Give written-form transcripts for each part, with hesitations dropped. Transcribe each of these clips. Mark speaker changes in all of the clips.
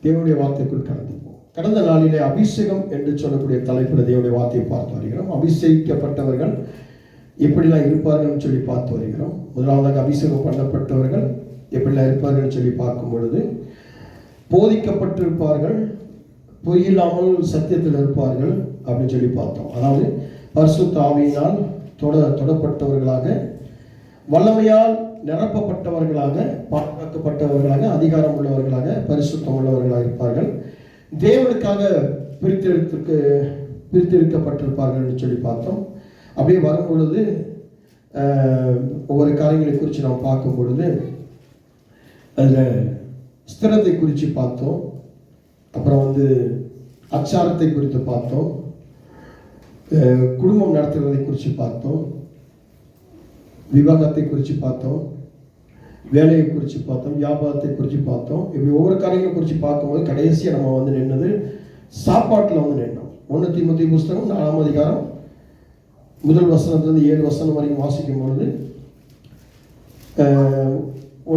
Speaker 1: தேவனுடைய வார்த்தைக்குள் கடந்து போவோம். கடந்த நாளிலே அபிஷேகம் என்று சொல்லக்கூடிய தலைப்பில் தேவனுடைய வார்த்தையை பார்த்து வருகிறோம். அபிஷேகிக்கப்பட்டவர்கள் எப்படிலாம் இருப்பார்கள் சொல்லி பார்த்து வருகிறோம். முதலாவதாக அபிஷேகம் பண்ணப்பட்டவர்கள் எப்படிலாம் இருப்பார்கள் சொல்லி பார்க்கும் பொழுது, போதிக்கப்பட்டிருப்பார்கள், பொய்யில்லாமல் சத்தியத்தில் இருப்பார்கள் அப்படின்னு சொல்லி பார்த்தோம். அதாவது பரிசுத்த ஆவியினால் தொடப்பட்டவர்களாக, வல்லமையால் நிரப்பப்பட்டவர்களாக, பாதுகாக்கப்பட்டவர்களாக, அதிகாரம் உள்ளவர்களாக, பரிசுத்தம் உள்ளவர்களாக இருப்பார்கள். தேவனுக்காக பிரித்தெடுக்கப்பட்டிருப்பார்கள் என்று சொல்லி பார்த்தோம். அப்படியே வரும் பொழுது ஒவ்வொரு காரியங்களை குறித்து நாம் பார்க்கும் பொழுது அதில் ஸ்திரத்தை குறித்து பார்த்தோம். அப்புறம் அச்சாரத்தை குறித்து பார்த்தோம். குடும்பம் நடத்துவதை குறித்து பார்த்தோம். விவாகத்தை குறித்து பார்த்தோம். வேலையை குறித்து பார்த்தோம். வியாபாரத்தை குறித்து பார்த்தோம். இப்படி ஒவ்வொரு காரியங்களை குறித்து பார்க்கும்போது கடைசியாக நம்ம நின்னது சாப்பாட்டில் நின்னோம். 1 தீமோத்தேயு புஸ்தகம் 4ஆம் அதிகாரம் 1 வசனத்திலிருந்து 7 வசனம் வரைக்கும் வாசிக்கும் பொழுது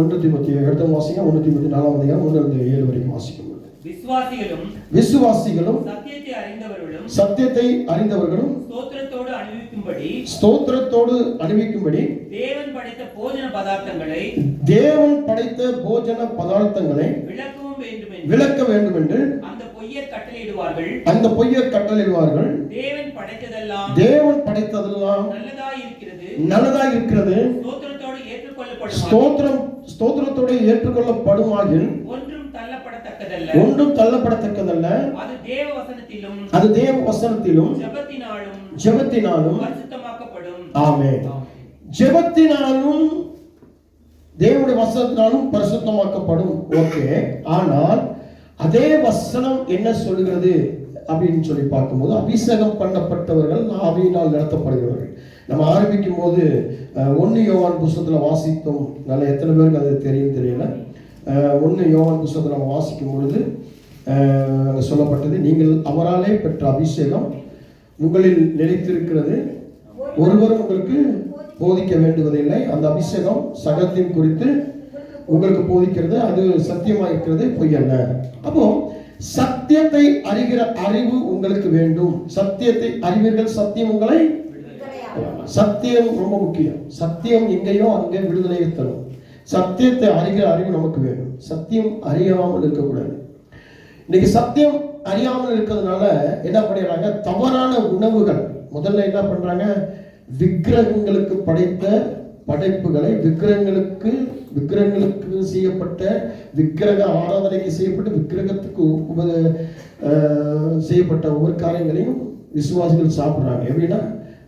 Speaker 1: 1 தீமோத்தேயு எடுத்த வாசிங்க. 1 தீமோத்தேயு 4ஆம் அதிகாரம் 1 7 வரைக்கும் வாசிக்கும் பொழுது, விசுவாசிகளும் சத்தியத்தை அறிந்தவர்களும் ஸ்தோத்திரத்தோடு அணிவிக்கும்படி தேவன் படைத்த போஜன பதார்த்தங்களை விளக்க வேண்டும் என்று அந்த பொய்யர் கட்டளையிடுவார்கள். தேவன் படைத்ததெல்லாம் நல்லதாய் இருக்கிறது, ஸ்தோத்திரத்தோடு ஏற்றுக்கொள்ளப்படுமாகில் ஒன்றும் தள்ளப்படத்தக்கதல்ல. அது தேவ வசனத்திலும் ஜெபத்தினாலும் ஆமென், ஜெபத்தினாலும் தேவனுடைய வசனத்தினாலும் பரிசுத்தமாக்கப்படும். ஓகே, ஆனால் அதே வசனம் என்ன சொல்கிறது அப்படின்னு சொல்லி பார்க்கும்போது, அபிஷேகம் பண்ணப்பட்டவர்கள் ஆவியினால் நடத்தப்படுகிறவர்கள். நம்ம ஆரம்பிக்கும் போது 1 யோவான் புஸ்தகத்தில் வாசித்தோம். நல்லா எத்தனை பேருக்கு அது தெரியும் தெரியல. 1 யோவான் புஸ்தகத்தில் நம்ம வாசிக்கும் பொழுது சொல்லப்பட்டது, நீங்கள் அவராலே பெற்ற அபிஷேகம் உங்களில் நிலைத்திருக்கிறது, ஒருவரும் உங்களுக்கு போதிக்க வேண்டுவதில்லை. அந்த அபிஷேகம் சகத்தின் குறித்து உங்களுக்கு போதிக்கிறது, அது சத்தியமாக இருக்கிறது, பொய்யல்ல. அப்போ சத்தியத்தை அறிகிற அறிவு உங்களுக்கு வேண்டும். சத்தியத்தை அறிவீர்கள், சத்தியம் உங்களை, சத்தியம் ரொம்ப முக்கியம். சத்தியம் எங்கேயோ அங்கே விடுதலையை தரும். சத்தியத்தை அறிகிற அறிவு நமக்கு வேண்டும். சத்தியம் அறியாமல் இருக்கக்கூடாது. இன்னைக்கு சத்தியம் அறியாமல் இருக்கிறதுனால என்ன பண்ணிடுறாங்க, தவறான உணவுகள். முதல்ல என்ன பண்றாங்க, விக்கிரகங்களுக்கு படைத்த படைப்புகளை, விக்கிரகங்களுக்கு செய்யப்பட்ட, விக்கிரக ஆராதனைக்கு செய்யப்பட்ட, விக்கிரகத்துக்கு செய்யப்பட்ட ஒவ்வொரு காரியங்களையும் விசுவாசிகள் சாப்பிட்றாங்க. எப்படின்னா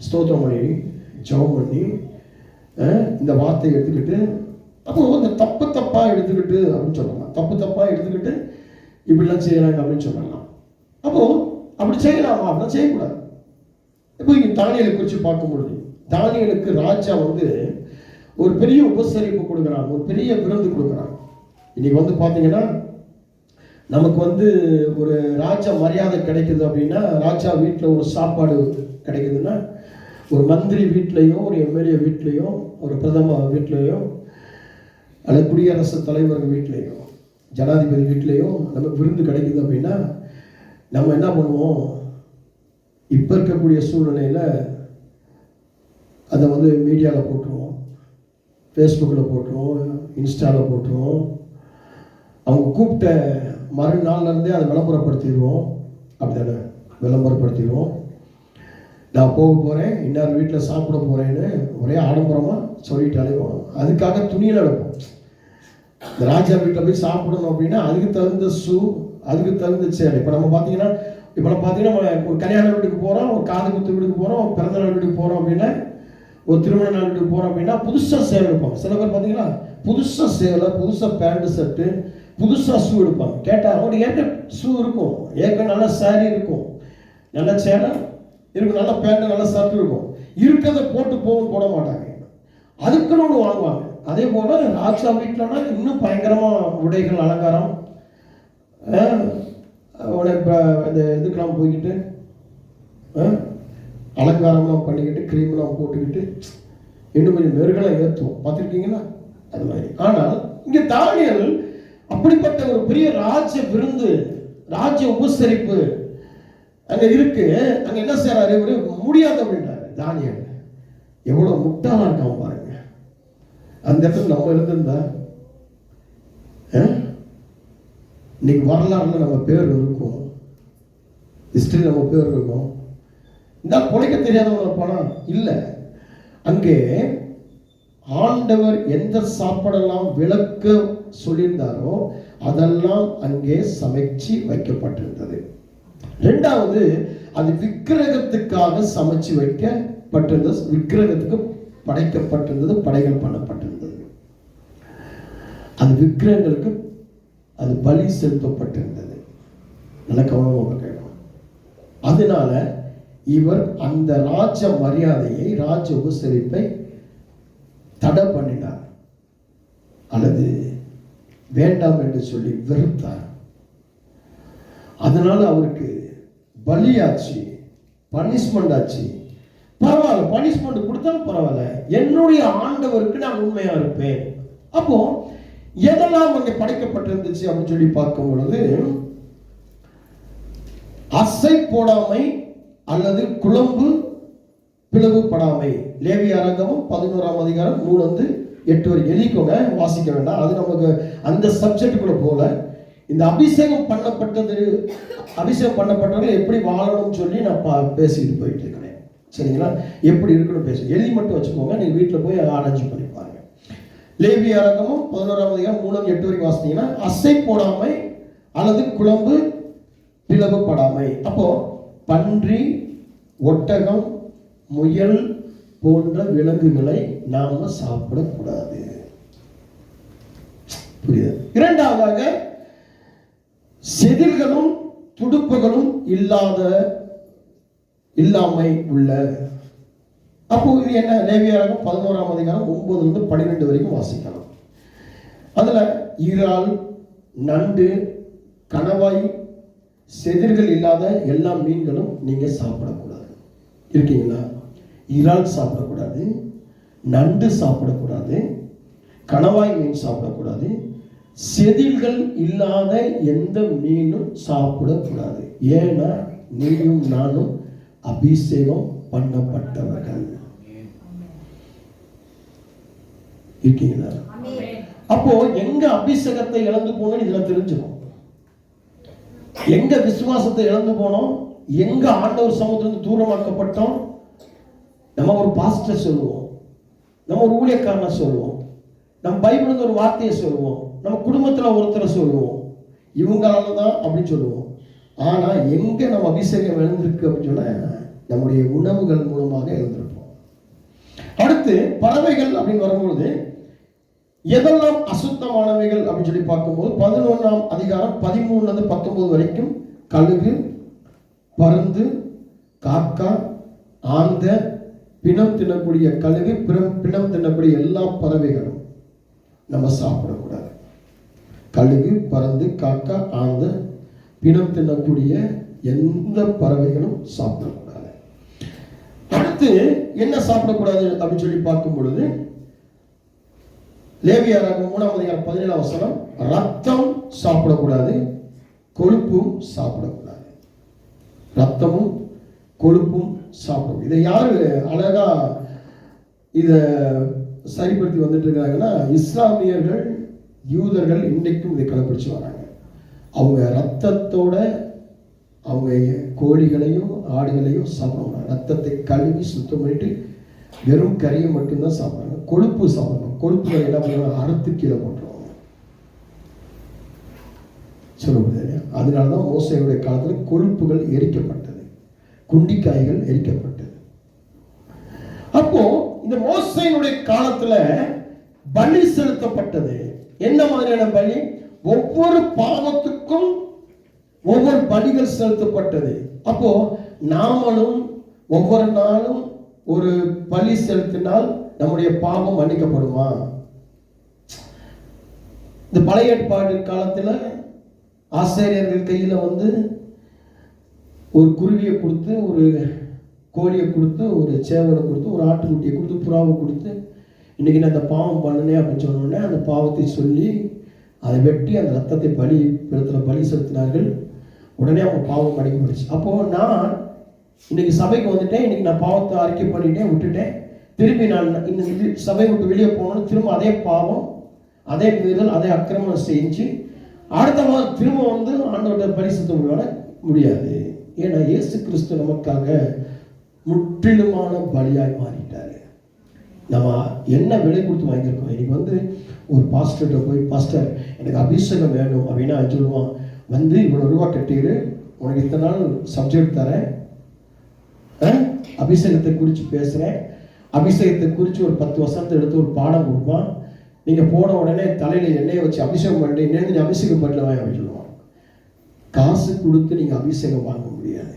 Speaker 1: ஸ்தோத்திரம் பண்ணி, ஜெபம் பண்ணி, இந்த வார்த்தையை எடுத்துக்கிட்டு, அப்போ இந்த தப்பா எடுத்துக்கிட்டு அப்படின்னு சொல்லலாம். தப்பா எடுத்துக்கிட்டு இப்படிலாம் செய்யறாங்க அப்படின்னு சொல்லலாம். அப்போ அப்படி செய்யலாமா? அப்படிலாம் செய்யக்கூடாது. இப்போ இங்கே தானியேலை குறித்து பார்க்கும் பொழுது, தானியேலுக்கு ராஜா ஒரு பெரிய உபசரிப்பு கொடுக்குறாங்க, ஒரு பெரிய விருந்து கொடுக்குறாங்க. இன்னைக்கு பார்த்தீங்கன்னா நமக்கு ஒரு ராஜா மரியாதை கிடைக்குது அப்படின்னா, ராஜா வீட்டில் ஒரு சாப்பாடு கிடைக்குதுன்னா, ஒரு மந்திரி வீட்லேயோ, ஒரு எம்எல்ஏ வீட்லேயோ, ஒரு பிரதம வீட்லேயோ, அல்லது குடியரசுத் தலைவர்கள் வீட்லேயோ, ஜனாதிபதி வீட்லேயோ நமக்கு விருந்து கிடைக்குது அப்படின்னா நம்ம என்ன பண்ணுவோம், இப்போ இருக்கக்கூடிய சூழ்நிலையில் அதை மீடியாவில் போட்டுருவோம், ஃபேஸ்புக்கில் போட்டுருவோம், இன்ஸ்டாவில் போட்டுருவோம். அவங்க கூப்பிட்ட மறுநாள்லேருந்தே அதை விளம்பரப்படுத்திடுவோம். அப்படி தானே விளம்பரப்படுத்திடுவோம். நான் போக போகிறேன், இன்னொரு வீட்டில் சாப்பிட போகிறேன்னு ஒரே ஆடம்பரமாக சொல்லிட்டு அலைவோம். அதுக்காக துணியில் எடுப்போம். இந்த ராஜா வீட்டில் போய் சாப்பிடணும் அப்படின்னா அதுக்கு தகுந்த அதுக்கு தகுந்த சேலை. இப்போ நம்ம பார்த்தீங்கன்னா ஒரு கல்யாண வீட்டுக்கு போகிறோம், ஒரு காது குத்து வீட்டுக்கு போகிறோம், ஒரு பிறந்த நாள் வீட்டுக்கு போகிறோம் அப்படின்னா, ஒரு திருமண நாள் வீட்டுக்கு போகிறோம் அப்படின்னா புதுசாக சேலை எடுப்பாங்க. சில பேர் பார்த்தீங்கன்னா புதுசாக சேலை, புதுசாக பேண்ட் ஷர்ட்டு, புதுசாக ஷூ எடுப்பாங்க. கேட்டால் அவங்களுக்கு ஏற்க ஷூ இருக்கும், ஏற்க நல்ல சாரி இருக்கும், நல்ல சேலை இருக்கும், நல்ல பேண்ட், நல்ல ஷர்ட் இருக்கும். இருக்கிறத போட மாட்டாங்க. அதுக்குன்னு ஒன்று வாங்குவாங்க. அதே போல ராஜா வீட்டிலனா இன்னும் பயங்கரமாக உடைகள், அலங்காரம், இந்த இதுக்கெல்லாம் போய்கிட்டு அலங்காரம்லாம் பண்ணிக்கிட்டு, க்ரீம்லாம் போட்டுக்கிட்டு இன்னும் கொஞ்சம் மெருகெல்லாம் ஏற்றுவோம். பார்த்துருக்கீங்களா? அது மாதிரி. ஆனால் இங்கே தானியேல் அப்படிப்பட்ட ஒரு பெரிய ராஜ்ய விருந்து, ராஜ்ய உபசரிப்பு அங்க இருக்கு. அங்க என்ன செய்யறாரு இவரு? முடியாது அப்படின்றாரு. தானியேல் எவ்வளவு முட்டாளா இருக்கான் பாருங்க. அந்த இடத்துல நம்ம இருந்திருந்தா இன்னைக்கு வரலாறுல நம்ம பேர் இருக்கும், ஹிஸ்டரி நம்ம பேர் இருக்கும். இந்த பொழைக்க தெரியாதவங்க பணம் இல்லை. அங்கே ஆண்டவர் எந்த சாப்பாடெல்லாம் விளக்க சொல்லியிருந்தாரோ அதெல்லாம் அங்கே சமைச்சு வைக்கப்பட்டிருந்தது. இரண்டாவது, அது விக்கிரகத்துக்காக சமைச்சு வைக்கப்பட்டிருந்தது, விக்கிரகத்துக்கு படைக்கப்பட்டிருந்தது, படைகள் பண்ணப்பட்டிருந்தது. அது விக்கிரகங்களுக்கு அது பலி செலுத்தப்பட்டிருந்தது. நல்ல கவனமாக கேட்கணும். அதனால இவர் அந்த ராஜ மரியாதையை, ராஜ உபசரிப்பை தடை பண்ணினார் அல்லது வேண்டாம் என்று சொல்லி வெறுத்தார். அதனால அவருக்கு பலியாச்சு, பனிஷ்மெண்ட் ஆச்சு. பரவாயில்ல, பனிஷ்மெண்ட் கொடுத்தாலும் பரவாயில்ல, என்னுடைய ஆண்டவருக்கு நான் உண்மையா இருப்பேன். அப்போ எதெல்லாம் அங்கே படைக்கப்பட்டிருந்துச்சு அப்படின்னு சொல்லி பார்க்கும் பொழுது, அசை போடாமை அல்லது குழம்பு பிளவுபடாமை. லேவியராகமம் 11ஆம் அதிகாரம் 3-8 வரை எழுதிக்கோங்க, வாசிக்க வேண்டாம். அது நமக்கு அந்த சப்ஜெக்டுக்குள்ள போல. இந்த அபிஷேகம் பண்ணப்பட்டவர்கள் எப்படி வாழணும்னு சொல்லி நான் பேசிட்டு போயிட்டு இருக்கிறேன். சரிங்களா? எப்படி இருக்கணும் பேச எழுதி மட்டும் வச்சுக்கோங்க. நீங்க வீட்டில் போய் ஆராய்ச்சி பண்ணி பாருங்க. லேவியராகமம் 11ஆம் அதிகாரம் 3-8 வரைக்கும் வாசித்தீங்கன்னா, அசை போடாமை அல்லது குழம்பு பிளவுபடாமை. அப்போ பன்றி, ஒட்டகம், முயல் போன்ற விலங்குகளை நாம சாப்பிடக்கூடாது. புரியுது? இரண்டாவதாக, செதில்களும் துடுப்புகளும் இல்லாமை உள்ள. அப்போ இது என்ன? லேவியராகமம் 11ஆம் அதிகாரம் 9-12 வரைக்கும் வாசிக்கலாம். அதுல இறால், நண்டு, கணவாய், செதில்கள் இல்லாத எல்லா மீன்களும் நீங்க சாப்பிடக்கூடாது. இருக்கீங்களா? இறால் சாப்பிடக்கூடாது, நண்டு சாப்பிடக்கூடாது, கணவாய் மீன் சாப்பிடக்கூடாது, செதில்கள் இல்லாத எந்த மீனும் சாப்பிடக்கூடாது. ஏன்னா நீயும் நானும் அபிஷேகம் பண்ணப்பட்டவர்கள். இருக்கீங்களா? அப்போ எங்க அபிஷேகத்தை இழந்து போனோம் இதுல தெரிஞ்சுக்கணும். எங்க விசுவாசத்தை இழந்து போனோம், எங்க ஆண்டவர் சமூகத்திலிருந்து தூரமாக்கப்பட்டோம். நம்ம ஒரு பாஸ்டர் சொல்லுவோம், நம்ம ஒரு ஊழியக்காரனை சொல்லுவோம், நம்ம பைபிள் ஒரு வார்த்தையை சொல்லுவோம், நம்ம குடும்பத்தில் ஒருத்தரை சொல்லுவோம், இவங்களால தான் அப்படின்னு சொல்லுவோம். ஆனா எங்க நம்ம அபிஷேகம் இழந்திருக்கு அப்படின்னு சொன்னா நம்முடைய உணவுகள் மூலமாக இழந்திருப்போம். அடுத்து பறவைகள் அப்படின்னு வரும்பொழுது எதெல்லாம் அசுத்தமானவைகள் அப்படின்னு சொல்லி பார்க்கும்போது 11ஆம் அதிகாரம் 13-19 வரைக்கும் கழுகு, பருந்து, காக்கா, ஆந்த, பிணம் தின்னக்கூடிய கழுகு, பிணம் தின்னக்கூடிய எல்லா பறவைகளும் நம்ம சாப்பிடக்கூடாது. கழுகு, பருந்து, காக்கா, ஆந்த, பிணம் தின்னக்கூடிய எந்த பறவைகளும் சாப்பிடக்கூடாது. அடுத்து என்ன சாப்பிடக்கூடாது அப்படின்னு சொல்லி பார்க்கும் பொழுது லேவியராகமம் 3ஆம் அதிகாரம் 17ஆம் வசனம், ரத்தம் சாப்பிடக்கூடாது, கொழுப்பும் சாப்பிடக்கூடாது. ரத்தமும் கொழுப்பும் சாப்பிடும். இதை யாரு அழகா இத சரிப்படுத்தி வந்துட்டு இருக்காங்கன்னா, இஸ்லாமியர்கள், யூதர்கள் இன்றைக்கும் இதை கடைபிடிச்சு வராங்க. அவங்க ரத்தத்தோட அவங்க கோழிகளையும் ஆடுகளையும் சாப்பிடுவாங்க. ரத்தத்தை கழுவி சுத்தம் பண்ணிட்டு வெறும் கறியை மட்டும்தான் சாப்பிடுறாங்க. கொழுப்பு சாப்பிடணும். கொழுப்புகளை என்ன பண்ணுவாங்க? அறுத்து கீழே போட்டுருவாங்க. சொல்ல முடியாது. அதனாலதான் மோசையுடைய காலத்தில் கொழுப்புகள் எரிக்கப்பட்டது, குண்டிக்காய்கள் எரிக்கப்பட்டது. அப்போ இந்த மோசையினுடைய காலத்துல பலி செலுத்தப்பட்டது. என்ன மாதிரியான பலி? ஒவ்வொரு பாவத்துக்கும் ஒவ்வொரு பலிகள் செலுத்தப்பட்டது. அப்போ நாமளும் ஒவ்வொரு நாளும் ஒரு பலி செலுத்தினால் நம்முடைய பாவம் மன்னிக்கப்படுமா? இந்த பழைய ஏற்பாடு காலத்துல ஆசாரியர்கள் கையில ஒரு குருவியை கொடுத்து, ஒரு கோழியை கொடுத்து, ஒரு சேவலை கொடுத்து, ஒரு ஆட்டுக்குட்டியை கொடுத்து, புறாவை கொடுத்து, இன்னைக்கு நான் அந்த பாவம் பண்ணினேன் அப்படின்னு சொன்னோடனே அந்த பாவத்தை சொல்லி அதை வெட்டி அந்த ரத்தத்தை பலி செலுத்தினார்கள். உடனே அவங்க பாவம் மன்னிக்கப்பட்டுச்சு. அப்போது நான் இன்னைக்கு சபைக்கு வந்துட்டேன், இன்னைக்கு நான் பாவத்தை அறிக்கை பண்ணிட்டேன், விட்டுட்டேன். திரும்பி நான் இந்த சபை விட்டு வெளியே போகணும், திரும்ப அதே பாவம், அதே மீறல், அதே அக்கிரமம் செஞ்சு அடுத்த மாதம் திரும்ப வந்து ஆண்டவர்கிட்ட பரிசுத்த முடியாது. ஏன்னா இயேசு கிறிஸ்து நமக்காக முற்றிலுமான பலியாய் மாறிட்டாரு. நம்ம என்ன விலை கொடுத்து வாங்கியிருக்கோம். இன்னைக்கு வந்து ஒரு பாஸ்டர்கிட்ட போய், பாஸ்டர் எனக்கு அபிஷேகம் வேணும் அப்படின்னா சொல்லுவான், வந்து இவ்வளோ ரூபா கட்டிடு, உனக்கு இத்தனை நாள் சப்ஜெக்ட் தரேன், அபிஷேகத்தை குறித்து பேசுகிறேன், அபிஷேகத்தை குறித்து ஒரு 10 வருஷத்தை எடுத்து ஒரு பாடம் கொடுப்பான். நீங்கள் போன உடனே தலையில் எண்ணெயை வச்சு அபிஷேகம் பண்ணி நீங்கள் அபிஷேகம் பண்ணலாம் அப்படின்னு சொல்லுவான். காசு கொடுத்து நீங்கள் அபிஷேகம் வாங்க முடியாது.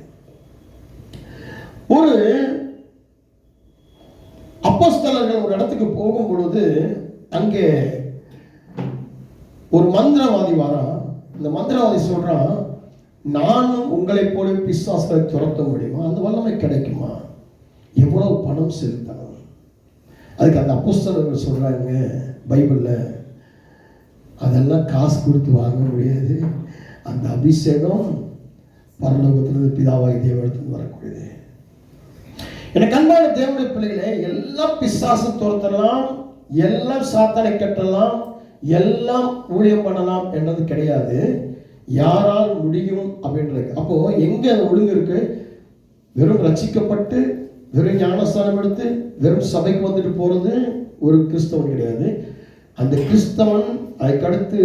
Speaker 1: ஒரு அப்போஸ்தலர்கள் ஒரு இடத்துக்கு போகும் பொழுது அங்கே ஒரு மந்திரவாதி வரான். இந்த மந்திரவாதி சொல்றான், நானும் உங்களை போல பிசாசுகளை துரத்த முடியுமா? அந்த வல்லமை கிடைக்குமா? எவ்வளவு பணம் செலுத்தணும்? அதுக்கு அந்த அப்போஸ்தலர்கள் சொல்றாங்க, பைபிள்ல அதெல்லாம் காசு கொடுத்து வாங்க முடியாது. அந்த அபிஷேகம் பரலோகத்திலிருந்து பிதாவாகி தேவனிடத்தில் வரக்கூடியது. எனக்கு அன்பான தேவனுடைய பிள்ளைகளே, எல்லாம் பிசாசு துரத்தலாம், எல்லாம் சாத்தானை கட்டலாம், எல்லாம் ஊழியம் பண்ணலாம் என்றது கிடையாது. யாரால் முடியும் அப்படின்றது. அப்போ எங்க அந்த ஒழுங்கு இருக்கு? வெறும் ரட்சிக்கப்பட்டு வெறும் ஞானஸ்தானம் எடுத்து வெறும் சபைக்கு வந்துட்டு போறது ஒரு கிறிஸ்தவன் கிடையாது. அந்த கிறிஸ்தவன் அதுக்கடுத்து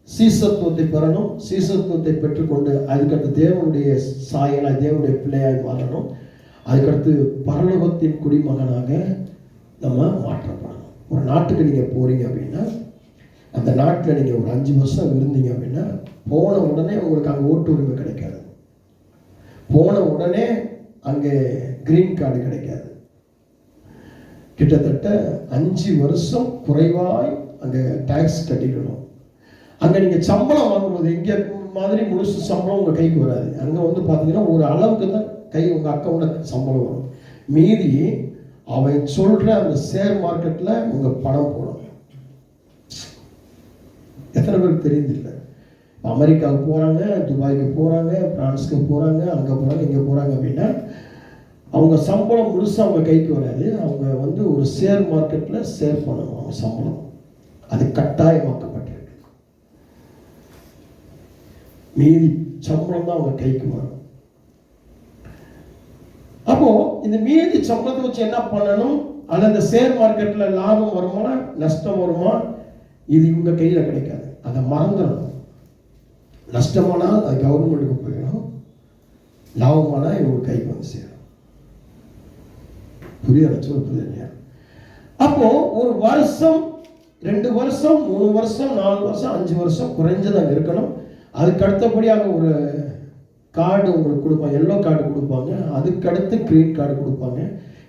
Speaker 1: சீசத்துவத்தை பெறணும். சீசத்துவத்தை பெற்றுக்கொண்டு அதுக்கடுத்து தேவனுடைய சாயலாய் தேவனுடைய பிள்ளையாய் மாறணும். அதுக்கடுத்து பரலோகத்தின் குடிமகனாக நம்ம மாற்றப்படணும். ஒரு நாட்டுக்கு நீங்கள் போகிறீங்க அப்படின்னா அந்த நாட்டில் நீங்கள் ஒரு 5 வருஷம் இருந்தீங்க அப்படின்னா போன உடனே உங்களுக்கு அங்கே ஓட்டு உரிமை கிடைக்காது. போன உடனே அங்கே கிரீன் கார்டு கிடைக்காது. கிட்டத்தட்ட 5 வருஷம் குறைவாய் அங்கே டேக்ஸ் கட்டிக்கணும். அங்கே நீங்கள் சம்பளம் வாங்கும்போது இங்கே மாதிரி முழுசு சம்பளம் உங்கள் கைக்கு வராது. அங்கே வந்து பார்த்தீங்கன்னா ஒரு அளவுக்கு தான் உங்கள் அக்கௌண்ட்டில் சம்பளம் வரும். மீதி அவன் சொல்கிற அந்த ஷேர் மார்க்கெட்டில் உங்கள் பணம் போடும். எத்தனை பேருக்கு தெரியுதில்லை? அமெரிக்காவுக்கு போகிறாங்க, துபாய்க்கு போகிறாங்க, பிரான்ஸுக்கு போகிறாங்க, அங்கே போகிறாங்க, இங்கே போகிறாங்க அப்படின்னா அவங்க சம்பளம் முழுசாக அவங்க கைக்கு வராது. அவங்க வந்து ஒரு ஷேர் மார்க்கெட்டில் ஷேர் பண்ணணும். அவங்க சம்பளம் அது கட்டாயமாக்கப்பட்டிருக்கு. மீதி சம்பளம் தான் அவங்க கைக்கு வரும். அப்போ இந்த மீதி சம்பளத்தை வச்சு என்ன பண்ணணும்? அல்லது ஷேர் மார்க்கெட்ல லாபம் வருமா நஷ்டம் வருமா? இது இவங்க கையில கிடைக்காது. அதை மறந்துடணும். நஷ்டமானால் அது கவர்மெண்ட்டுக்கு போயிடும், லாபமானால் இவங்க கைக்கு வந்து சேரும். புரியுது? அப்போ ஒரு வருஷம், 2 வருஷம், 3 வருஷம், 4 வருஷம், 5 வருஷம் குறைஞ்சதாக இருக்கணும். அதுக்கு அடுத்தபடியாக ஒரு கார்டு உங்களுக்கு கொடுப்பாங்க, எல்லோ கார்டு கொடுப்பாங்க. அதுக்கடுத்து கிரீன் கார்டு கொடுப்பாங்க.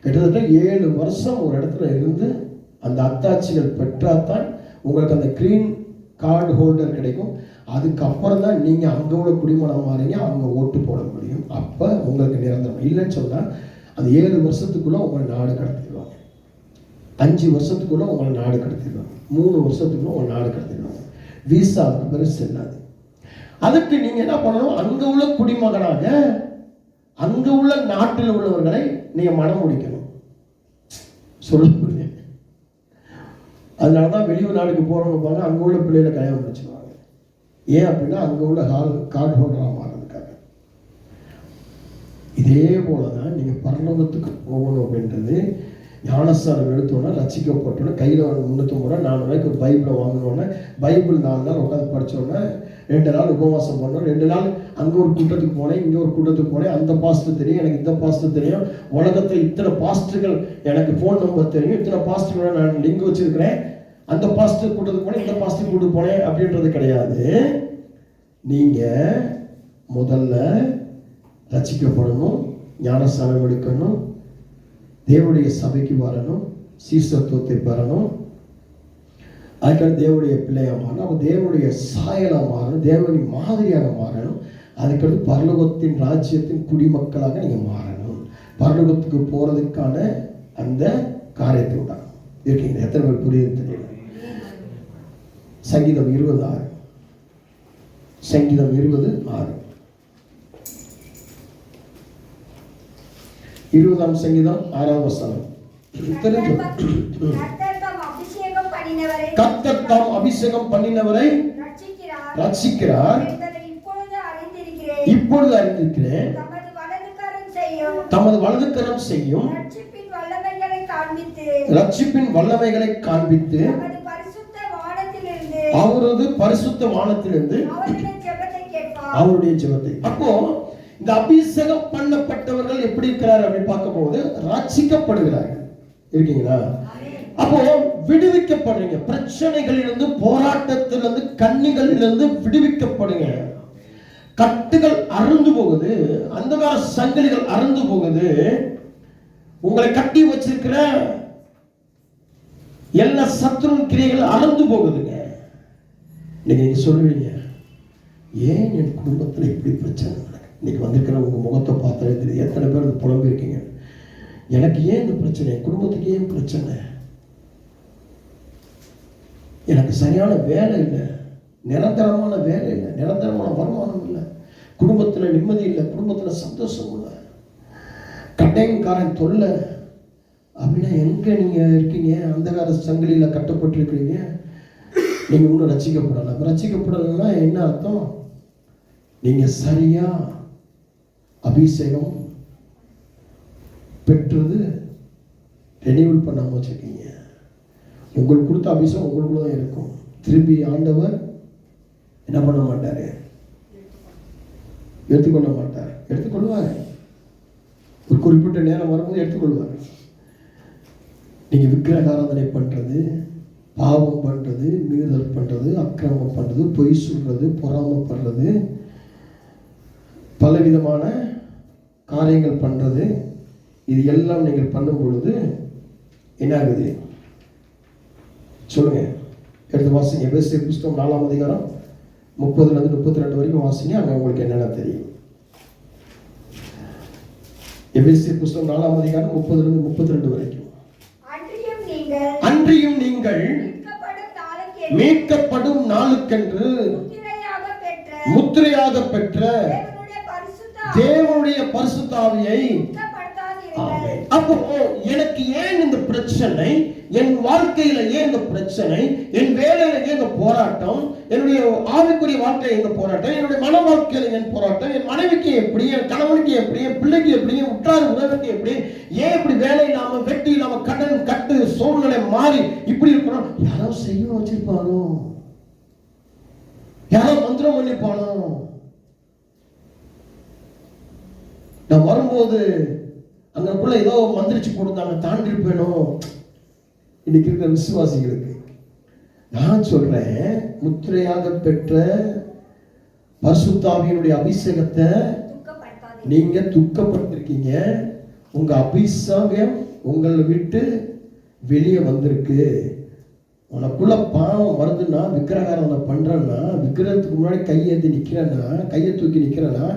Speaker 1: கிட்டத்தட்ட 7 வருஷம் ஒரு இடத்துல இருந்து அந்த அத்தாட்சிகள் பெற்றாதான் உங்களுக்கு அந்த கிரீன் கார்டு ஹோல்டர் கிடைக்கும். அதுக்கப்புறம் தான் நீங்கள் அங்கே உள்ள குடிமகனாக மாறீங்க, அவங்க ஓட்டு போட முடியும். அப்போ உங்களுக்கு நிரந்தரம். இல்லைன்னு சொன்னால் அந்த 7 வருஷத்துக்குள்ளே உங்களை நாடு கடத்திடுவாங்க, 5 வருஷத்துக்குள்ளே உங்களை நாடு கடத்திடுவாங்க, 3 வருஷத்துக்குள்ளே உங்களை நாடு கடத்திடுவாங்க. வீசா அதுக்கு பேர் செல்லாது. அதுக்கு நீங்கள் என்ன பண்ணணும்? அங்கே உள்ள குடிமகனாக அங்கே உள்ள நாட்டில் உள்ளவர்களை நீங்கள் மனம் முடிக்கணும். சொல்லுங்க. அதனால தான் வெளியூர் நாடுக்கு போகிறவங்க பாருங்க, அங்கே உள்ள பிள்ளைகளை கல்யாணம் முடிச்சுருவாங்க. ஏன் அப்படின்னா அங்கே உள்ள கார்டு ஹோல்டராக மாறதுக்காக. இதே போல தான் நீங்கள் பரலோகத்துக்கு போகணும் அப்படின்றது. ஞானஸ்தானம் எடுத்தோன்னா, ரசிக்கப்பட்டோன்னா, கையில் 350 ரூபா 4 ரூபாய்க்கு ஒரு பைபிளை வாங்கினோன்னே, பைபிள் 4 நாள் உட்காந்து படித்தோன்னே, 2 நாள் உபவாசம் பண்ணோம், 2 நாள் அங்கே ஒரு கூட்டத்துக்கு போனேன், இங்கே ஒரு கூட்டத்துக்கு போனேன், அந்த பாஸ்டர் தெரியும், எனக்கு இந்த பாஸ்டர் தெரியும், உலகத்தில் இத்தனை பாஸ்டர்கள் எனக்கு ஃபோன் நம்பர் தெரியும், இத்தனை பாஸ்டர்களோட நான் லிங்க் வச்சுருக்கிறேன், அந்த பாஸ்டர் கூட்டத்துக்கு போனேன், இந்த பாஸ்டர் கூட்டத்துக்கு போனேன் அப்படின்றது கிடையாது. நீங்கள் முதல்ல ரசிக்கப்படணும், ஞானஸ்தானம் எடுக்கணும், தேவனுடைய சபைக்கு வரணும், சீசத்துவத்தை பெறணும், அதுக்கடுத்து தேவனுடைய பிள்ளையாக மாறணும், அப்போ தேவனுடைய சாயலாக மாறணும், தேவனுடைய மாதிரியாக மாறணும். அதுக்கடுத்து பரலோகத்தின் ராஜ்யத்தின் குடிமக்களாக நீங்கள் மாறணும். பரலோகத்துக்கு போகிறதுக்கான அந்த காரியத்தை உண்டாகும் இருக்கீங்க. எத்தனை பேர் புரியுது தெரியல? சங்கீதம் 20:6. சங்கீதம் 20:6. 20ஆம் சங்கீதம் 6ஆம் வசனம். கர்த்தர் தாம் அபிஷேகம் பண்ணினவரை ரட்சிக்கிறார். இப்பொழுது அறிந்திருக்கிறேன். தமது வலதுகரம் செய்யும் ரட்சிப்பின் வல்லமைகளை காண்பித்து அவரது பரிசுத்த வானத்திலிருந்து அவருடைய ஜெபத்தை. அப்போ இந்த அபிஷேகம் பண்ணப்பட்டவர்கள் எப்படி இருக்கிறார் அப்படின்னு பார்க்கும்போது ரட்சிக்கப்படுகிறார்கள். இருக்கீங்களா? அப்போ விடுவிக்கப்படுறீங்க. பிரச்சனைகளிலிருந்து, போராட்டத்திலிருந்து, கண்ணிகளிலிருந்து விடுவிக்கப்படுங்க. கட்டுகள் அறுந்து போகுது, அந்தகார சங்கிலிகள் அறுந்து போகுது. உங்களை கட்டி வச்சிருக்கிற எல்லா சத்துருவின் கிரியைகள் அறுந்து போகுதுங்க. நீங்க சொல்லுவீங்க, ஏன் என் குடும்பத்தில் இப்படி பிரச்சனை நடக்குது? இன்னைக்கு வந்திருக்கிற உங்க முகத்தை பார்த்தாலே தெரியும் எத்தனை பேர் புலம்பி இருக்கீங்க. எனக்கு ஏன் இந்த பிரச்சனை? குடும்பத்துக்கு ஏன் பிரச்சனை? எனக்கு சரியான வேலை இல்லை, நிரந்தரமான வேலை இல்லை, நிரந்தரமான வருமானம் இல்லை, குடும்பத்தில் நிம்மதி இல்லை, குடும்பத்தில் சந்தோஷம் இல்லை, கட்டையங்காரன் தொல்லை அப்படின்னா எங்க நீங்க இருக்கீங்க? அந்தகார சங்கிலியில் கட்டப்பட்டிருக்கிறீங்க. நீங்க இன்னும் ரட்சிக்கப்படலாம். ரட்சிக்கப்படலைன்னா என்ன அர்த்தம்? நீங்க சரியா அபிஷேகம் பெற்றது ரெனியூவல் பண்ணாம வச்சிருக்கீங்க. உங்களுக்கு கொடுத்த அபிஷேகம் உங்களுக்குள்ள தான் இருக்கும். திருப்பி ஆண்டவர் என்ன பண்ண மாட்டாரு? எடுத்துக்கொள்ள மாட்டார். எடுத்துக்கொள்வார். ஒரு குறிப்பிட்ட நேரம் வரும்போது எடுத்துக்கொள்வார். நீங்க விக்கிரகாராதனை பண்றது, பாவம் பண்றது, மீறுதல் பண்றது, அக்கிரமம் பண்றது, பொய் சொல்றது, பொறாமைப்படுறது, பலவிதமான காரியங்கள் பண்றது, இது எல்லாம் நீங்கள் பண்ணும் பொழுது என்ன ஆகுது சொல்லுங்க. எடுத்து வாசிங்க. எபேசியர் புத்தகம் 4ஆம் அதிகாரம் 30 to 32 வரைக்கும் வாசிங்க. அங்க உங்களுக்கு என்னென்ன தெரியும். எபேசியர் புத்தகம் 4ஆம் அதிகாரம் 30 to 32 வரைக்கும். அன்றியும் நீங்கள் மீட்கப்படும் நாளுக்கென்று முத்திரையாக பெற்ற தேவனுடைய பரிசுத்த ஆவியை. அப்போ எனக்கு ஏன் இந்த பிரச்சனை? என் வாழ்க்கையில ஏன் இந்த பிரச்சனை? என் வேலையில ஏன் இந்த போராட்டம்? என்னுடைய ஆவிக்குரிய வாழ்க்கையில இந்த போராட்டம், என்னுடைய மன வாழ்க்கையில என் போராட்டம், என் மனைவிக்கு எப்படி, என் கணவனுக்கு எப்படி, என் பிள்ளைக்கு எப்படி, என் உற்றார் உறவுக்கு எப்படி, ஏன் இப்படி வேலை இல்லாம, வெட்டி இல்லாம, கடன் கட்டு சூழ்நிலை மாறி இப்படி இருக்கிறோம்? யாரோ செய்ய வச்சிருப்பானோ, யாரோ மந்திரம் பண்ணிப்பானோ. நான் வரும்போது அங்கக்குள்ள ஏதோ மந்திரிச்சு கொடுத்தாங்க, தாண்டி இருப்பேனும். இன்னைக்கு இருக்கிற விசுவாசிகளுக்கு நான் சொல்றேன், முத்திரையாக பெற்ற பரிசுத்த ஆவியினுடைய அபிஷேகத்தை நீங்க துக்கப்பட்டிருக்கீங்க. உங்க அபிஷேகம் உங்களை விட்டு வெளியே வந்திருக்கு. உனக்குள்ள பாவம் வருதுன்னா, விக்கிரகாரனை பண்றேன்னா, விக்கிரகத்துக்கு முன்னாடி கையேந்தி நிக்கிறேன்னா, கையை தூக்கி நிக்கிறேன்னா,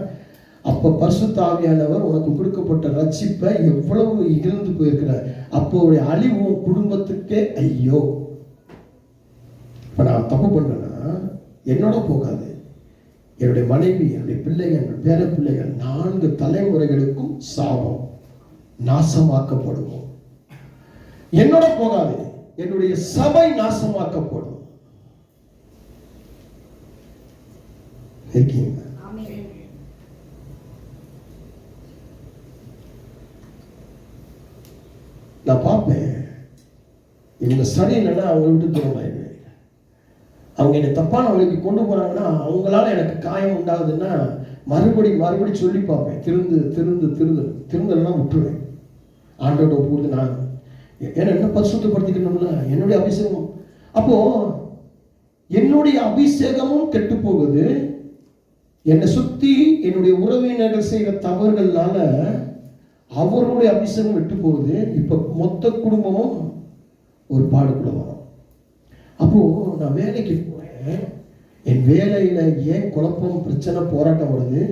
Speaker 1: அப்போ பரிசுத்த ஆவியானவர் உனக்கு கொடுக்கப்பட்ட ரட்சிப்பை எவ்வளவு இகழ்ந்து போயிருக்கிறார். அப்போ அழிவு குடும்பத்துக்கே ஐயோ. இப்ப நான் தப்பு பண்றேன்னா என்னோட போகாது, என்னுடைய மனைவி, என்னுடைய பிள்ளைகள், பேர பிள்ளைகள் 4 தலைமுறைகளுக்கும் சாபம், நாசமாக்கப்படுவோம். என்னோட போகாது, என்னுடைய சபை நாசமாக்கப்படும். இருக்கீங்க? நான் பார்ப்பேன், இவங்க சரியில்லைன்னா அவங்க விட்டு தூரம் ஆயிடுவேன். அவங்க என்னை தப்பான வழிக்கு கொண்டு போறாங்கன்னா, அவங்களால எனக்கு காயம் உண்டாகுதுன்னா மறுபடி சொல்லி பார்ப்பேன். திருந்தலாம் விட்டுருவேன். ஆண்டோட போது நான் என்ன பரிசுத்தப்படுத்திக்கணும்ல, என்னுடைய அபிஷேகம். அப்போ என்னுடைய அபிஷேகமும் கெட்டு போகுது. என்னை சுத்தி என்னுடைய உறவினர்கள் செய்கிற தவறுகள்னால அவருடைய அபிஷேகம் விட்டு போகுது. இப்ப மொத்த குடும்பமும் ஒரு பாடுக்குள்ள வரும். அப்போ நான் வேலைக்கு போறேன். என் வேலையில ஏன் குழப்பம், பிரச்சனை, போராட்டம் வருது?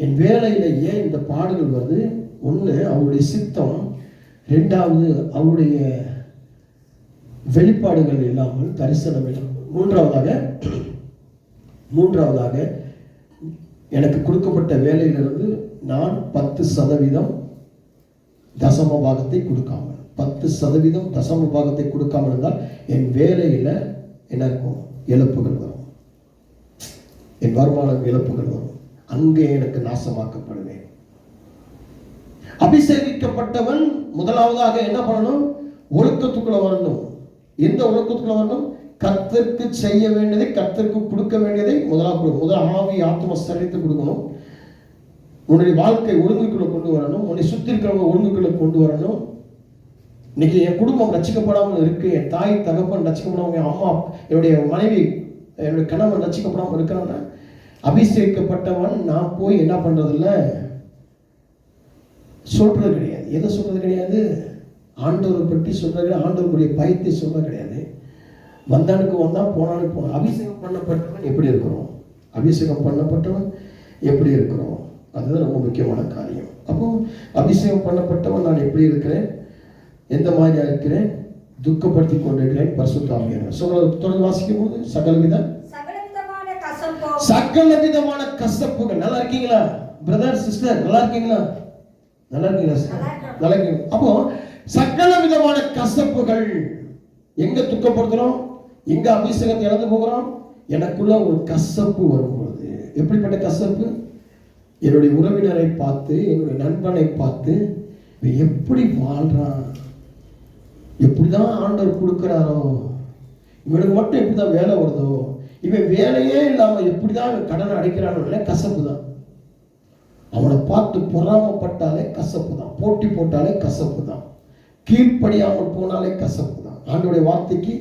Speaker 1: என் வேலையில ஏன் இந்த பாடுகள் வருது? ஒண்ணு அவருடைய சித்தம், 2வது அவருடைய வெளிப்பாடுகள் இல்லாமல், தரிசனம் இல்லாமல். மூன்றாவதாக எனக்கு கொடுக்கப்பட்ட வேலையிலிருந்து நான் 10% தசம பாகத்தை கொடுக்காமல் 10% தசம பாகத்தை கொடுக்காமல் இருந்தால் என் வேலையில் என்ன இருக்கும்? இழப்புகள் வரும், என் வருமானம் இழப்புகள் வரும், அங்கே எனக்கு நாசமாக்கப்படுவேன். அபிஷேகிக்கப்பட்டவன் முதலாவதாக என்ன பண்ணணும்? ஒழுக்கத்துக்குள்ள வரணும். எந்த ஒழுக்கத்துக்குள்ள வரணும்? கர்த்தருக்கு செய்ய வேண்டியதை, கர்த்தருக்கு கொடுக்க வேண்டியதை முதல் ஆவி ஆத்ம சரீரத்தை கொடுக்கணும். உன்னுடைய வாழ்க்கை ஒழுங்குக்குள்ள கொண்டு வரணும். உன்னை சுற்றி இருக்கிறவங்க ஒழுங்குக்குள்ள கொண்டு வரணும். இன்னைக்கு என் குடும்பம் ரட்சிக்கப்படாமல் இருக்கு, என் தாய் தகப்பன் ரட்சிக்கப்படாமல், என் அம்மா, என்னுடைய மனைவி, என்னுடைய கணவன் ரட்சிக்கப்படாமல் இருக்கிறாங்க. அபிஷேகிக்கப்பட்டவன் நான் போய் என்ன பண்றதில்ல, சொல்றது கிடையாது. எதை சொல்றது கிடையாது? ஆண்டவரை பற்றி சொல்றது, ஆண்டவருடைய பயத்தை சொல்றது கிடையாது. வந்தானுக்கு வந்தான், போனானுக்கு போனான். அபிஷேகம் பண்ணப்பட்டவன் எப்படி இருக்கிறோம்? அபிஷேகம் பண்ணப்பட்டவன் எப்படி இருக்கிறோம்? அதுதான் ரொம்ப முக்கியமான காரியம். அப்போ அபிஷேகம் பண்ணப்பட்டவன் நான் எப்படி இருக்கிறேன், எந்த மாதிரியா இருக்கிறேன், துக்கப்படுத்தி கொண்டிருக்கிறேன். பரிசுத்த ஆவியானவர் தொடர்ந்து வாசிக்கும் போது சகல விதமான கசப்புகள். நல்லா இருக்கீங்களா பிரதர் சிஸ்டர்? நல்லா இருக்கீங்களா? நல்லா இருக்கீங்களா? அப்போ சகல விதமான கசப்புகள். எங்க துக்கப்படுத்துறோம்? எங்க அபிஷேகத்தை இழந்து போகிறோம்? எனக்குள்ள ஒரு கசப்பு வரும்பொழுது. எப்படிப்பட்ட கசப்பு? என்னுடைய உறவினரை பார்த்து, என்னுடைய நண்பனை பார்த்து, எப்படி வாழ்றான், எப்படிதான் ஆண்டவர் கொடுக்கிறாரோ, இவனுக்கு மட்டும் எப்படிதான் வேலை வருதோ, இவன் வேலையே இல்லாம எப்படிதான் கடன் அடைக்கிறானோ, கசப்பு தான். அவனை பார்த்து பொறாமப்பட்டாலே கசப்பு தான், போட்டி போட்டாலே கசப்பு தான், கீழ்ப்படியாமல் போனாலே கசப்பு தான், ஆண்டவருடைய வார்த்தைக்கு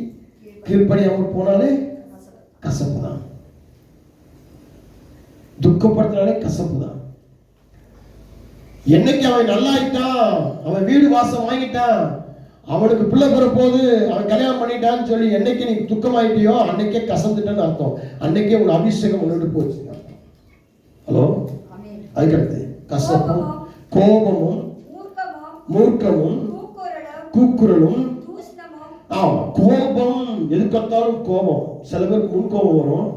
Speaker 1: கீழ்ப்படியாமல் போனாலே கசப்பு தான், துக்கப்படுத்தினாலே கசப்பு தான். என்னைக்கு அவன் நல்லா ஆயிட்டான், அவன் வீடு வாசம் வாங்கிட்டான், அவனுக்கு பிள்ளை பெற போது, அவன் கல்யாணம் பண்ணிட்டான்னு சொல்லி என்னைக்கு நீ துக்கமாயிட்டியோ அன்னைக்கே கசந்துட்டேன்னு அர்த்தம். அன்னைக்கே உன் அபிஷேகம் முன்னிட்டு போச்சு. ஹலோ, அதுக்கடுத்து கசப்பும் கோபமும் மூர்க்கமும் கூக்குரலும். ஆமா, கோபம் எதுக்கத்தாலும் கோபம். சில பேருக்கு முன் கோபம் வரும்,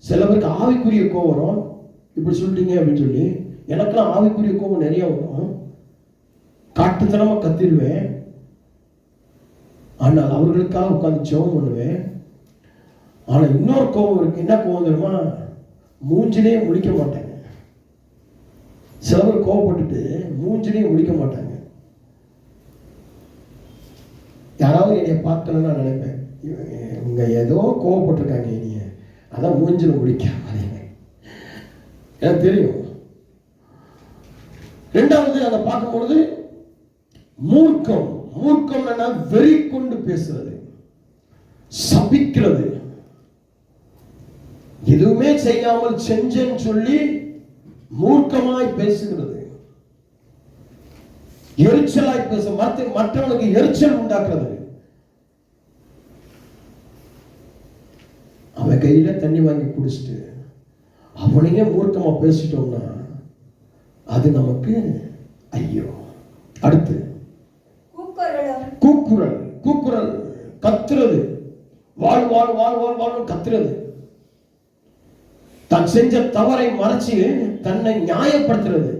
Speaker 1: சில பேருக்கு ஆவிக்குரிய கோபம் வரும். இப்படி சொல்லிட்டீங்க அப்படின்னு சொல்லி எனக்கெல்லாம் ஆவிக்குரிய கோபம் நிறைய வரும். காட்டுத்தனமா கத்திடுவேன். ஆனால் அவர்களுக்காக உட்காந்து ஜெபம் பண்ணுவேன். ஆனா இன்னொரு கோபம் இருக்கு. என்ன கோபம் தெரியுமா? மூஞ்சிலே முழிக்க மாட்டாங்க. சில பேர் கோபப்பட்டுட்டு மூஞ்சிலே முழிக்க மாட்டாங்க. யாராவது என்னைய பார்க்கலன்னு நான் நினைப்பேன், இவங்க ஏதோ கோவப்பட்டிருக்காங்க, என்னைய அதான் மூஞ்சில முடிக்காம எனக்கு தெரியும். ரெண்டாவது அதை பார்க்கும் பொழுது மூர்க்கம். மூர்க்கம் என்ன? வெறி கொண்டு பேசுறது, சபிக்கிறது, எதுவுமே செய்யாமல் செஞ்சேன்னு சொல்லி மூர்க்கமாய் பேசுகிறது, எரிச்சலாய் பேச, மற்றவனுக்கு எரிச்சல் உண்டாக்குறது. அவன் கையில தண்ணி வாங்கி குடிச்சிட்டு அவனையே மூர்க்கமா பேசிட்டோம்னா அது நமக்கு ஐயோ. அடுத்து கூக்குரல், கத்துறது, வாழ் வாழ் வாழ் வாழ் வாழ் கத்துறது, தான் செஞ்ச தவறை மறைச்சு தன்னை நியாயப்படுத்துறது.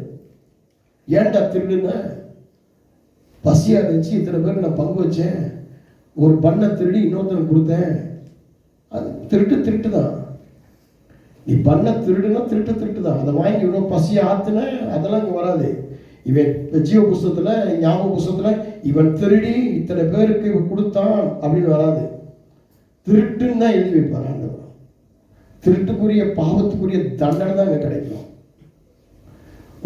Speaker 1: ஏன்டா திருடுன? பசியா இருந்துச்சு, இத்தனை பேருக்கு நான் பங்கு வச்சேன், ஒரு பண்ணை திருடி இன்னொருத்தனுக்கு கொடுத்தேன். அது திருட்டு தான். நீ பண்ண திருடுனா திருட்டு தான். அதை வாங்கி இன்னும் பசியை ஆத்துன, அதெல்லாம் இங்கே வராது. இவன் ஜீவ புஸ்தகத்துல, ஞாபக புஸ்தகத்துல இவன் திருடி இத்தனை பேருக்கு கொடுத்தான் அப்படின்னு வராது. திருட்டுன்னு தான் எழுதி வைப்பார் ஆண்டவர். திருட்டுக்குரிய பாவத்துக்குரிய தண்டனை தான் இங்க கிடைக்கும்.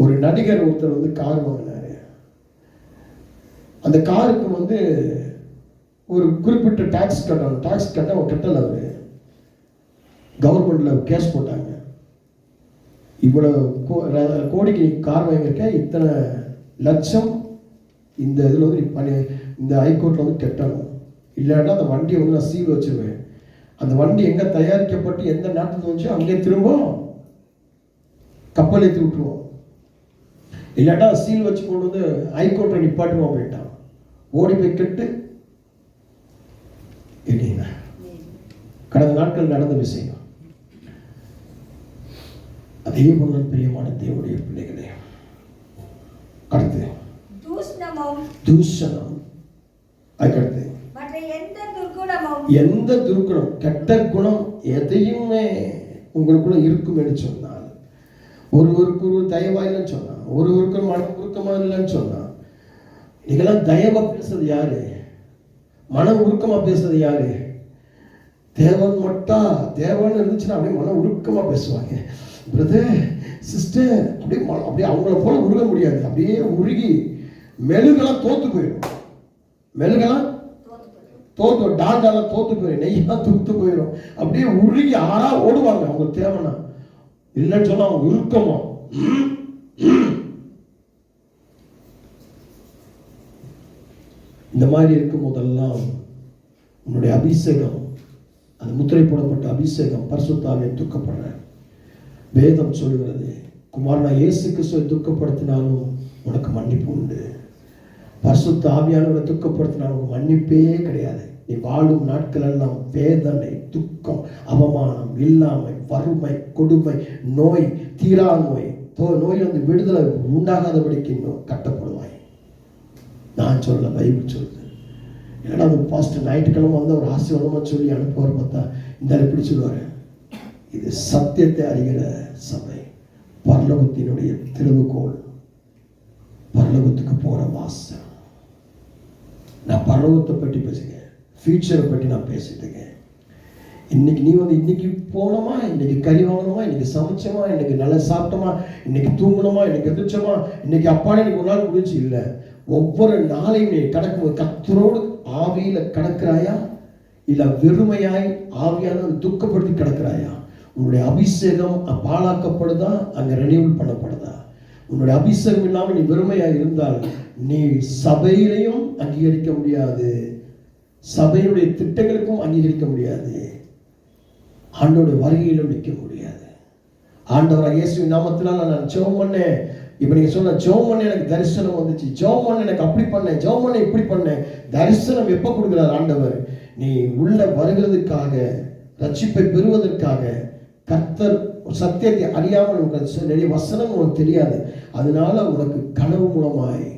Speaker 1: ஒரு நடிகர் ஒருத்தர் கார் வாங்கினாரு. அந்த காருக்கு ஒரு குறிப்பிட்ட டாக்ஸ் கட்டணும். டாக்ஸ் கட்ட ஒரு கட்டல. அவரு கவர்மெண்ட்ல கேஸ் போட்டாங்க. இவ்வளவு கோடிக்கு கார் வாங்கியிருக்க, இத்தனை லட்சம் இந்த இதில் இந்த ஹைகோர்ட்ல கட்டணும், இல்லைன்னா அந்த வண்டியை நான் சீல் வச்சிருவேன். அந்த வண்டி எங்க தயாரிக்கப்பட்டு எந்த நாட்டுல வந்துச்சோ அங்கே திரும்ப கப்பல் ஏற்றி விட்டுருவோம், இல்லாட்டா சீல் வச்சு கொண்டு ஹைகோர்ட்டை நிப்பாட்டுவோம் அப்படின்ட்டான். ஓடி போய் கெட்டு இல்லைங்களா? கடந்த நாட்கள் நடந்த விஷயம். அதே போல பிரியமான தேவனுடைய பிள்ளைகளே, அடுத்து தூஷணம், அதுக்கடுத்து எந்த துர்க்குணம், கெட்ட குணம் எதையுமே உங்களுக்குள்ள இருக்கும் என்று சொன்னால், ஒருவருக்கு ஒரு தயவா இல்லைன்னு சொன்னா, ஒருவருக்கு மனம் உருக்கமா இல்லைன்னு சொன்னா, நீங்களாம் தயவா பேசுறது யாரு? மனம் உருக்கமா பேசுறது யாரு? தேவன் மட்டும் தேவன் இருந்துச்சுன்னா அப்படியே மனம் உருக்கமா பேசுவாங்க. பிரதர் சிஸ்டர் அப்படியே அவங்கள போல உருக முடியாது. அப்படியே உருகி மெழுகெல்லாம் தோத்து போயிடும். மெழுகெல்லாம் தோத்து, டாண்டாலாம் தோத்து போயிடும், நெய்யெல்லாம் தூத்து போயிடும். அப்படியே உருகி ஆறா ஓடுவாங்க அவங்க தேவைன்னா. இல்லைன்னு சொன்னா அவங்க உருக்கமா. இந்த மாதிரி இருக்கும் போதெல்லாம் உன்னுடைய அபிஷேகம், அந்த முத்திரை போடப்பட்ட அபிஷேகம் பரிசுத்த ஆவியால் துக்கப்படுற வேதம் சொல்கிறது, குமாரனா இயேசு கிறிஸ்துவை துக்கப்படுத்தினாலும் உனக்கு மன்னிப்பு உண்டு. பரிசுத்த ஆவியானவரை துக்கப்படுத்தினாலும் மன்னிப்பே கிடையாது. நீ வாழும் நாட்கள் எல்லாம் வேதனை, துக்கம், அவமானம், இல்லாமை, வறுமை, கொடுமை, நோய், தீரா நோய், நோய் வந்து விடுதலை உண்டாகாதபடிக்கு கட்டப்படுவாய். நான் சொல்ல, பைபிள் சொல்லுது. ஏன்னா அது பாஸ்டர் ஞாயிற்றுக்கிழமை வந்து ஒரு ஆசீர்வாதமாக சொல்லி அனுப்புவார். பார்த்தா இந்த எப்படி சொல்லுவார், இது சத்தியத்தை அறிகிற சபை, பரலோகத்தினுடைய திறவுகோல், பரலோகத்துக்கு போற வாசல். நான் பரலோகத்தை பற்றி பேசுகிறேன், ஃபியூச்சரை பற்றி நான் பேசிட்டுங்க. இன்னைக்கு நீ வந்து இன்னைக்கு போனோமா, இன்னைக்கு கறி வாங்கணுமா, இன்னைக்கு சமைச்சோமா, இன்னைக்கு நல்லா சாப்பிட்டோமா, இன்னைக்கு தூங்கணுமா, இன்னைக்கு எதிர்ச்சோமா, இன்னைக்கு அப்பாடி இன்னைக்கு ஒரு நாள் முடிஞ்சு இல்லை. ஒவ்வொரு நாளையும் நீ கடக்கும்போது கர்த்தரோடு ஆவியில கடக்கிறாயா, இல்ல வெறுமையாய் ஆவியான துக்கப்படுத்தி கிடக்கிறாயா? உன்னுடைய அபிஷேகம் பாழாக்கப்படுதா, அங்க ரெனியூவல் பண்ணப்படுதா? உன்னுடைய அபிஷேகம் இல்லாமல் நீ வெறுமையாக இருந்தால் நீ சபையிலையும் அங்கீகரிக்க முடியாது, சபையுடைய திட்டங்களுக்கும் அங்கீகரிக்க முடியாது, ஆண்டோட வருகையிலும் நிற்க முடியாது. ஆண்டவராக இயேசுவின் நாமத்தினால நான் ஜெபம் பண்ணேன். இப்போ நீங்கள் சொன்ன ஜெபம் பண்ண எனக்கு தரிசனம் வந்துச்சு, ஜெபம் பண்ண எனக்கு அப்படி பண்ணேன், ஜெபம் பண்ண இப்படி பண்ணேன். தரிசனம் எப்போ கொடுக்குறார் ஆண்டவர்? நீ உள்ள வருகிறதுக்காக, ரட்சிப்பை பெறுவதற்காக. கர்த்தர் சத்தியத்தை அறியாமல் நிறைய வசனம் உனக்கு தெரியாது, அதனால உனக்கு கனவு மூலமாய்,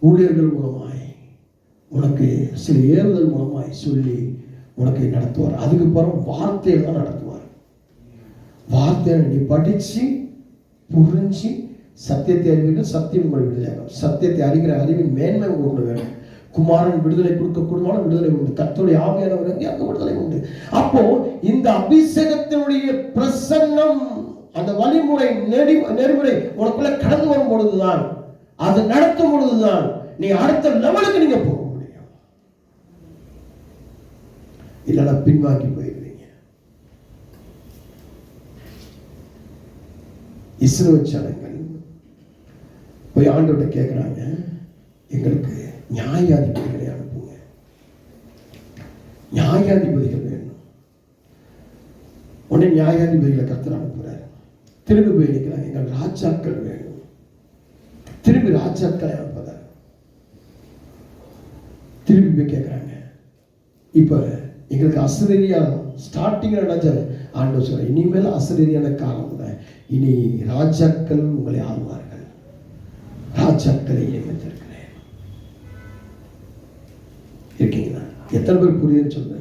Speaker 1: ஊழியர்கள் மூலமாய், உனக்கு சில ஏறுதல் மூலமாய் சொல்லி உனக்கு நடத்துவார். அதுக்கு பிறகு வார்த்தையில் தான் நடத்துவார். வார்த்தையை நீ படிச்சு புரிஞ்சு சத்தியத்தை அறிவீர்கள், சத்தியம் உங்களை விடுதலையாகும். சத்தியத்தை அறிகிற அறிவின் மேன்மை உங்களுக்கு வேணும். குமாரன் விடுதலை கொடுக்கக்கூடுமான விடுதலை உண்டு, கர்த்தருடைய ஆவியானவர் அங்கே விடுதலை உண்டு. அப்போ இந்த அபிஷேகத்தினுடைய பிரசன்னம், அந்த வழிமுறை நெறிமுறை உனக்குள்ள கடந்து வரும் பொழுதுதான், அது நடத்தும் பொழுதுதான் நீ அடுத்த லெவலுக்கு நீங்க போக முடியும். இல்லைன்னா பின்வாங்கி போயிருவீங்க. இஸ்ரவேல் ஜனங்கள் போய் ஆண்டவர்கிட்ட கேட்குறாங்க, எங்களுக்கு நியாயாதிபதிகளை அனுப்புங்க, நியாயாதிபதிகள் வேணும். உடனே நியாயாதிபதிகளை கர்த்தர் அனுப்புறாரு. திரும்பி போய் நிற்கிறாங்க, எங்கள் ராஜாக்கள் வேணும். திரும்பி ராஜாக்களை அனுப்புறாரு. திரும்பி போய் கேட்குறாங்க, இப்போ எங்களுக்கு அசரீரியா ஸ்டார்டிங்கில் நினைச்சாரு. ஆண்டவர் சொல்ற, இனிமேல் அசரீரியான காலம் தான், இனி ராஜாக்கள் உங்களை ஆழ்வார்கள், ராஜாக்களை நியமித்திருக்கிறேன். இருக்கீங்களா? எத்தனை பேர் புரியுதுன்னு சொல்றேன்?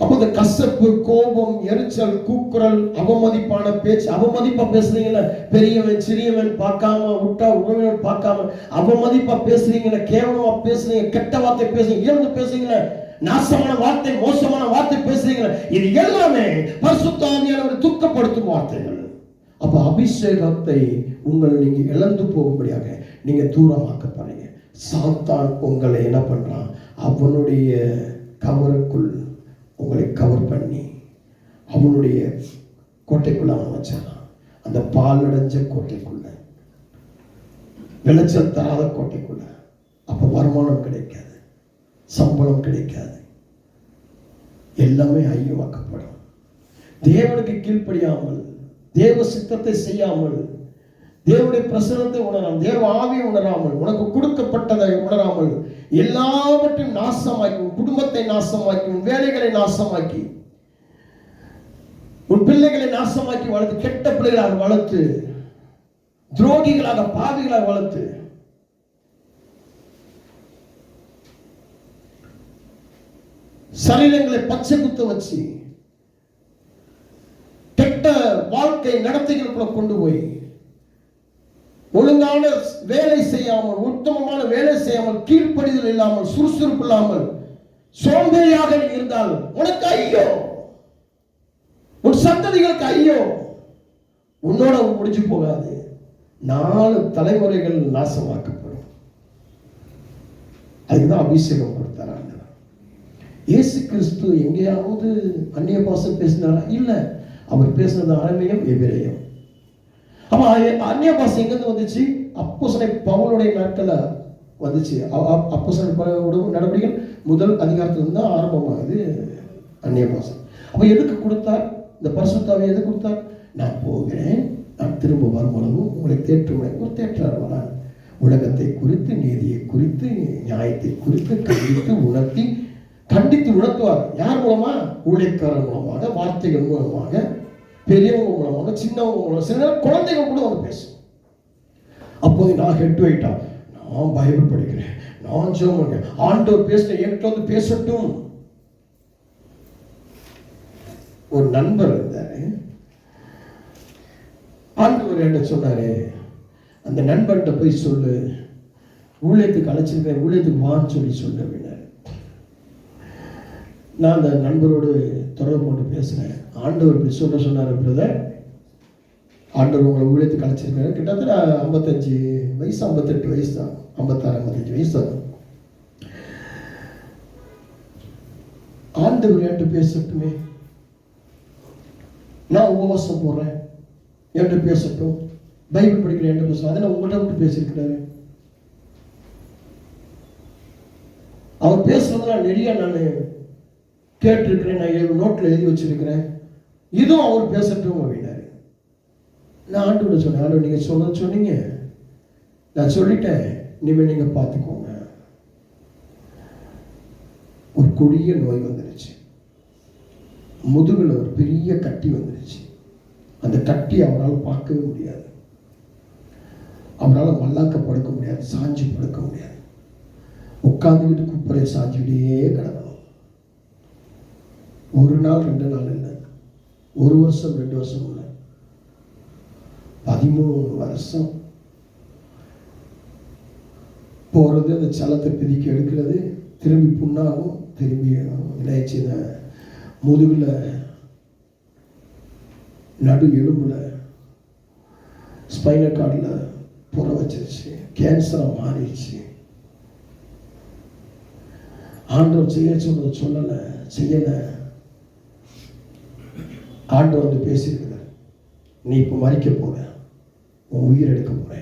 Speaker 1: அப்போ இந்த கசப்பு, கோபம், எரிச்சல், கூக்குரல், அவமதிப்பான பேச்சு, அவமதிப்பா பேசுறீங்களா? பெரியவன் சிறியவன் பார்க்காம, விட்டா உறவினர் பார்க்காம அவமதிப்பா பேசுறீங்களா? கேவலமா பேசுறீங்க, கெட்ட வார்த்தை பேசுறீங்க, இழந்து பேசுறீங்களா, நாசமான வார்த்தை, மோசமான வார்த்தை பேசுறீங்களா? இது எல்லாமே பரிசுத்த ஆவியானவரை துக்கப்படுத்தும் வார்த்தைகள். அப்ப அபிஷேகத்தை நீங்க இழந்து போகும்படியாக நீங்க தூரமாக்கப்படுறீங்க. சாத்தான் உங்களை என்ன பண்றான்? அவனுடைய கவருக்குள் உங்களை கவர் பண்ணி அவனுடைய கோட்டைக்குள்ள அவன் வச்சான். அந்த பால் அடைஞ்ச கோட்டைக்குள்ள, விளைச்சல் தராத கோட்டைக்குள்ள. அப்ப வருமானம் கிடைக்காது, சம்பளம் கிடைக்காது, எல்லாமே ஐயமாக்கப்படும். தேவனுக்கு கீழ்ப்படியாமல், தேவ சித்தத்தை செய்யாமல், தேவனுடைய பிரசனத்தை உணராமல், தேவ ஆவியை உணராமல், உனக்கு கொடுக்கப்பட்டதை உணராமல் எல்லாவற்றையும் நாசமாக்கி, குடும்பத்தை நாசமாக்கி, வேலைகளை நாசமாக்கி, உன் பிள்ளைகளை நாசமாக்கி வளர்த்து, கெட்ட பிள்ளைகளாக வளர்த்து, துரோகிகளாக பாவிகளாக வளர்த்து, சரீரங்களை பச்சை குத்த வச்சு, கெட்ட வாழ்க்கை நடத்தைகளுக்குள்ள கொண்டு போய், ஒழுங்கான வேலை செய்யாமல், உத்தமமான வேலை செய்யாமல், கீழ்ப்படிதல் இல்லாமல், சுறுசுறுப்பு இல்லாமல், சோம்பேறியாக இருந்தால் உனக்கு ஐயோ, உன் சந்ததிகளுக்கு ஐயோ. உன்னோட முடிஞ்சு போகாது, 4 தலைமுறைகள் நாசமாக்கப்படும். அதுதான் அபிஷேகம் கொடுத்தார் ஆண்டவர். இயேசு கிறிஸ்து எங்கேயாவது அந்நிய பாஷை பேசினாரா? இல்ல, அவர் பேசினது அரமேயம், எபிரேயம். அப்ப அந்நிய பாஷை எங்கிருந்து வந்துச்சு? அப்போஸ்தலன் பவுலுடைய நாட்கள்ல வந்துச்சு. அப்போஸ்தலன் நடவடிக்கைகள் 1 அதிகாரத்திலிருந்து தான் ஆரம்பமாகுது அந்நிய பாஷை. அப்ப எதுக்கு கொடுத்தார்? இந்த பரிசுத்தாவியை எதுக்கு கொடுத்தார்? நான் போகிறேன், நான் திரும்ப வரும்பொழுது உங்களை தேற்றுவார். உலகத்தை குறித்து, நீதியை குறித்து, நியாயத்தை குறித்து கண்டித்து உணர்த்துவார். யார் மூலமா? ஊழியக்காரர் மூலமாக, வார்த்தைகள் மூலமாக, பெரியவங்க மூலமாக, சின்னவங்க மூலமாக, சில நேரம் குழந்தைகள் கூட வந்து பேசும். அப்போது நான் ஹெட் வெயிட்டா, நான் பைபிள் படிக்கிறேன், நான் ஜெபம் பண்றேன், ஆண்டவர் பேசுறேன், என்கிட்ட வந்து பேசட்டும். ஒரு நண்பர் இருந்தாரு, ஆண்டவர் என்ன சொன்னாரு, அந்த நண்பர்கிட்ட போய் சொல்லு, ஊழியத்துக்கு அழைச்சிருக்கேன், ஊழியத்துக்கு வான்னு சொல்லு அப்படின்னாரு. நான் அந்த நண்பரோடு தொடர்பு கொண்டு பேசுறேன். ஆண்டவர் இப்படி சொன்னார், பிரதர், ஆண்டவர் உங்களை ஊழியத்துக்கு அழைச்சிருக்காரு. கிட்டத்தட்ட 55 வயசு, 58 வயசு தான், 56, 55 வயசு தான். ஆண்டவர் என்கிட்ட பேசட்டுமே, நான் உபவாசம் போடுறேன், என்கிட்ட பேசட்டும், பைபிள் படிக்கிறேன், என்கிட்ட பேசணும். அதை நான் உங்கள்கிட்ட விட்டு பேசியிருக்கிறாரு. அவர் பேசுறதுலாம் நிறைய நான் கேட்டிருக்கிறேன், நான் நோட்டில் எழுதி வச்சிருக்கிறேன். இதுவும் அவர் பேசட்டும் அப்படின்னாரு. நான் ஆண்டோட சொன்னேன், ஆண்டவர் நீங்க சொன்னீங்க, நான் சொல்லிட்டேன், இனிமேல் நீங்க பார்த்துக்கோங்க. ஒரு கொடிய நோய் வந்துருச்சு, முதுகுல ஒரு பெரிய கட்டி வந்துருச்சு. அந்த கட்டி அவரால் பார்க்கவே முடியாது, அவரால் மல்லாக்க படுக்க முடியாது, சாஞ்சி படுக்க முடியாது, உட்காந்துக்கிட்டு குப்பரை சாஞ்சிக்கிட்டே கிடக்கணும். 1 நாள் 2 நாள் இல்லை, 1 வருஷம் 2 வருஷம் இல்லை, 13 வருஷம் போறது. அந்த சலத்தை பிதிக்கி எடுக்கிறது, திரும்பி புண்ணாகும், திரும்பி இணைச்சி முதுகுல, நடு எலும்புல, ஸ்பைனல் கார்டில் புற வச்சிருச்சு, கேன்சரா மாறிடுச்சு. ஆண்டவர் செய்ய சொன்னதை சொல்லலை, செய்யலை. ஆண்டவர் வந்து பேசியிருக்கிறார், நீ இப்போ மறிக்க போற, உன் உயிர் எடுக்க போற.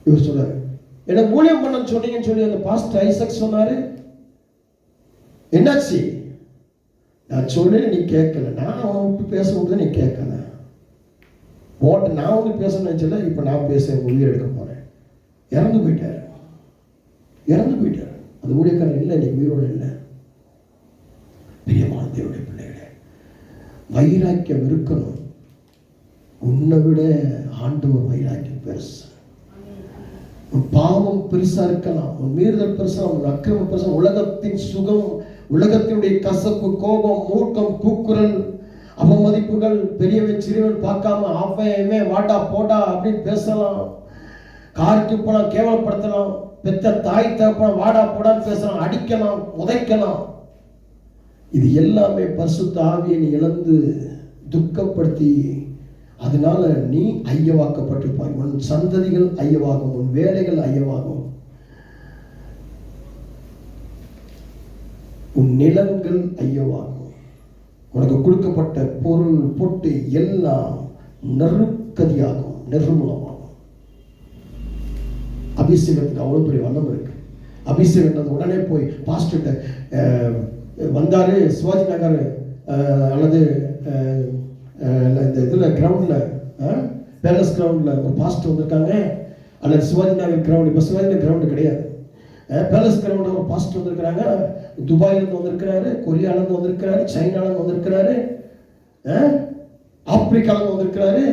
Speaker 1: இவர் சொல்றாரு, என்ன ஊழியம் பண்ண சொன்னீங்கன்னு சொல்லி அந்த பாஸ்டர் ஐசக் சொன்னாரு. என்னாச்சு? நான் சொல்ல நீ கேட்கல, நான் அவனுக்கு பேச விட்டு நீ கேட்கல, நான் வந்து பேசணும்னு நினைச்சல, இப்ப நான் பேச உயிர் எடுக்க போறேன். இறந்து போயிட்டாரு. அந்த ஊழியக்காரன் இல்லை, இன்னைக்கு உயிரோடு இல்லை. பிரியமான தேவனுடைய பிள்ளைகளே, வைராக்கியம் இருக்கணும். உன்னை விட ஆண்டவர் வைராக்கியம் பெருசு. உன் பாவம் பெருசா இருக்கலாம், உன் மீறுதல் பெருசா, உன் அக்கிரமம் பெருசா, உலகத்தின் சுகம், உலகத்தினுடைய கசப்பு, கோபம், மூர்க்கம், கூக்குரல், அவமதிப்புகள், பெரியவன் சிறியவன் பார்க்காம ஆஃபையுமே வாட்டா போட்டா அப்படின்னு பேசலாம். காருக்கு போனா கேவலப்படுத்தலாம், பெத்த தாய் தகப்பன வாடா போடான்னு பேசலாம், அடிக்கலாம், உதைக்கலாம். இது எல்லாமே பரிசுத்த ஆவியை நீ இழந்து துக்கப்படுத்தி, அதனால நீ ஐயவாக்கப்பட்டிருப்பாய். உன் சந்ததிகள் ஐயவாகும், உன் வேலைகள் ஐயவாகும், உன் நிலங்கள் ஐயவாகும். உனக்கு கொடுக்கப்பட்ட பொருள் பொட்டு எல்லாம் நெருக்கதியாகும், நிர்மூலமாகும். அபிஷேகத்துக்கு அவ்வளவு பெரிய வல்லம் இருக்கு. அபிஷேகம் உடனே போய் பாஸ்டர் வந்தாரு, சிவாஜி நகர் அல்லது இந்த இதில் கிரவுண்டில், பேலஸ் கிரவுண்டில் ஒரு பாஸ்டர் வந்திருக்காங்க, அல்லது சிவாஜி நகர் கிரவுண்ட், இப்போ சிவாஜி நகர் கிரவுண்டு கிடையாது, பேலஸ் கிரவுண்டில் ஒரு பாஸ்டர் வந்திருக்கிறாங்க. துபாயிலேருந்து வந்திருக்கிறாரு, கொரியாலேருந்து வந்திருக்கிறாரு, சைனாலேருந்து வந்திருக்கிறாரு, ஆப்பிரிக்கால வந்திருக்கிறாரு,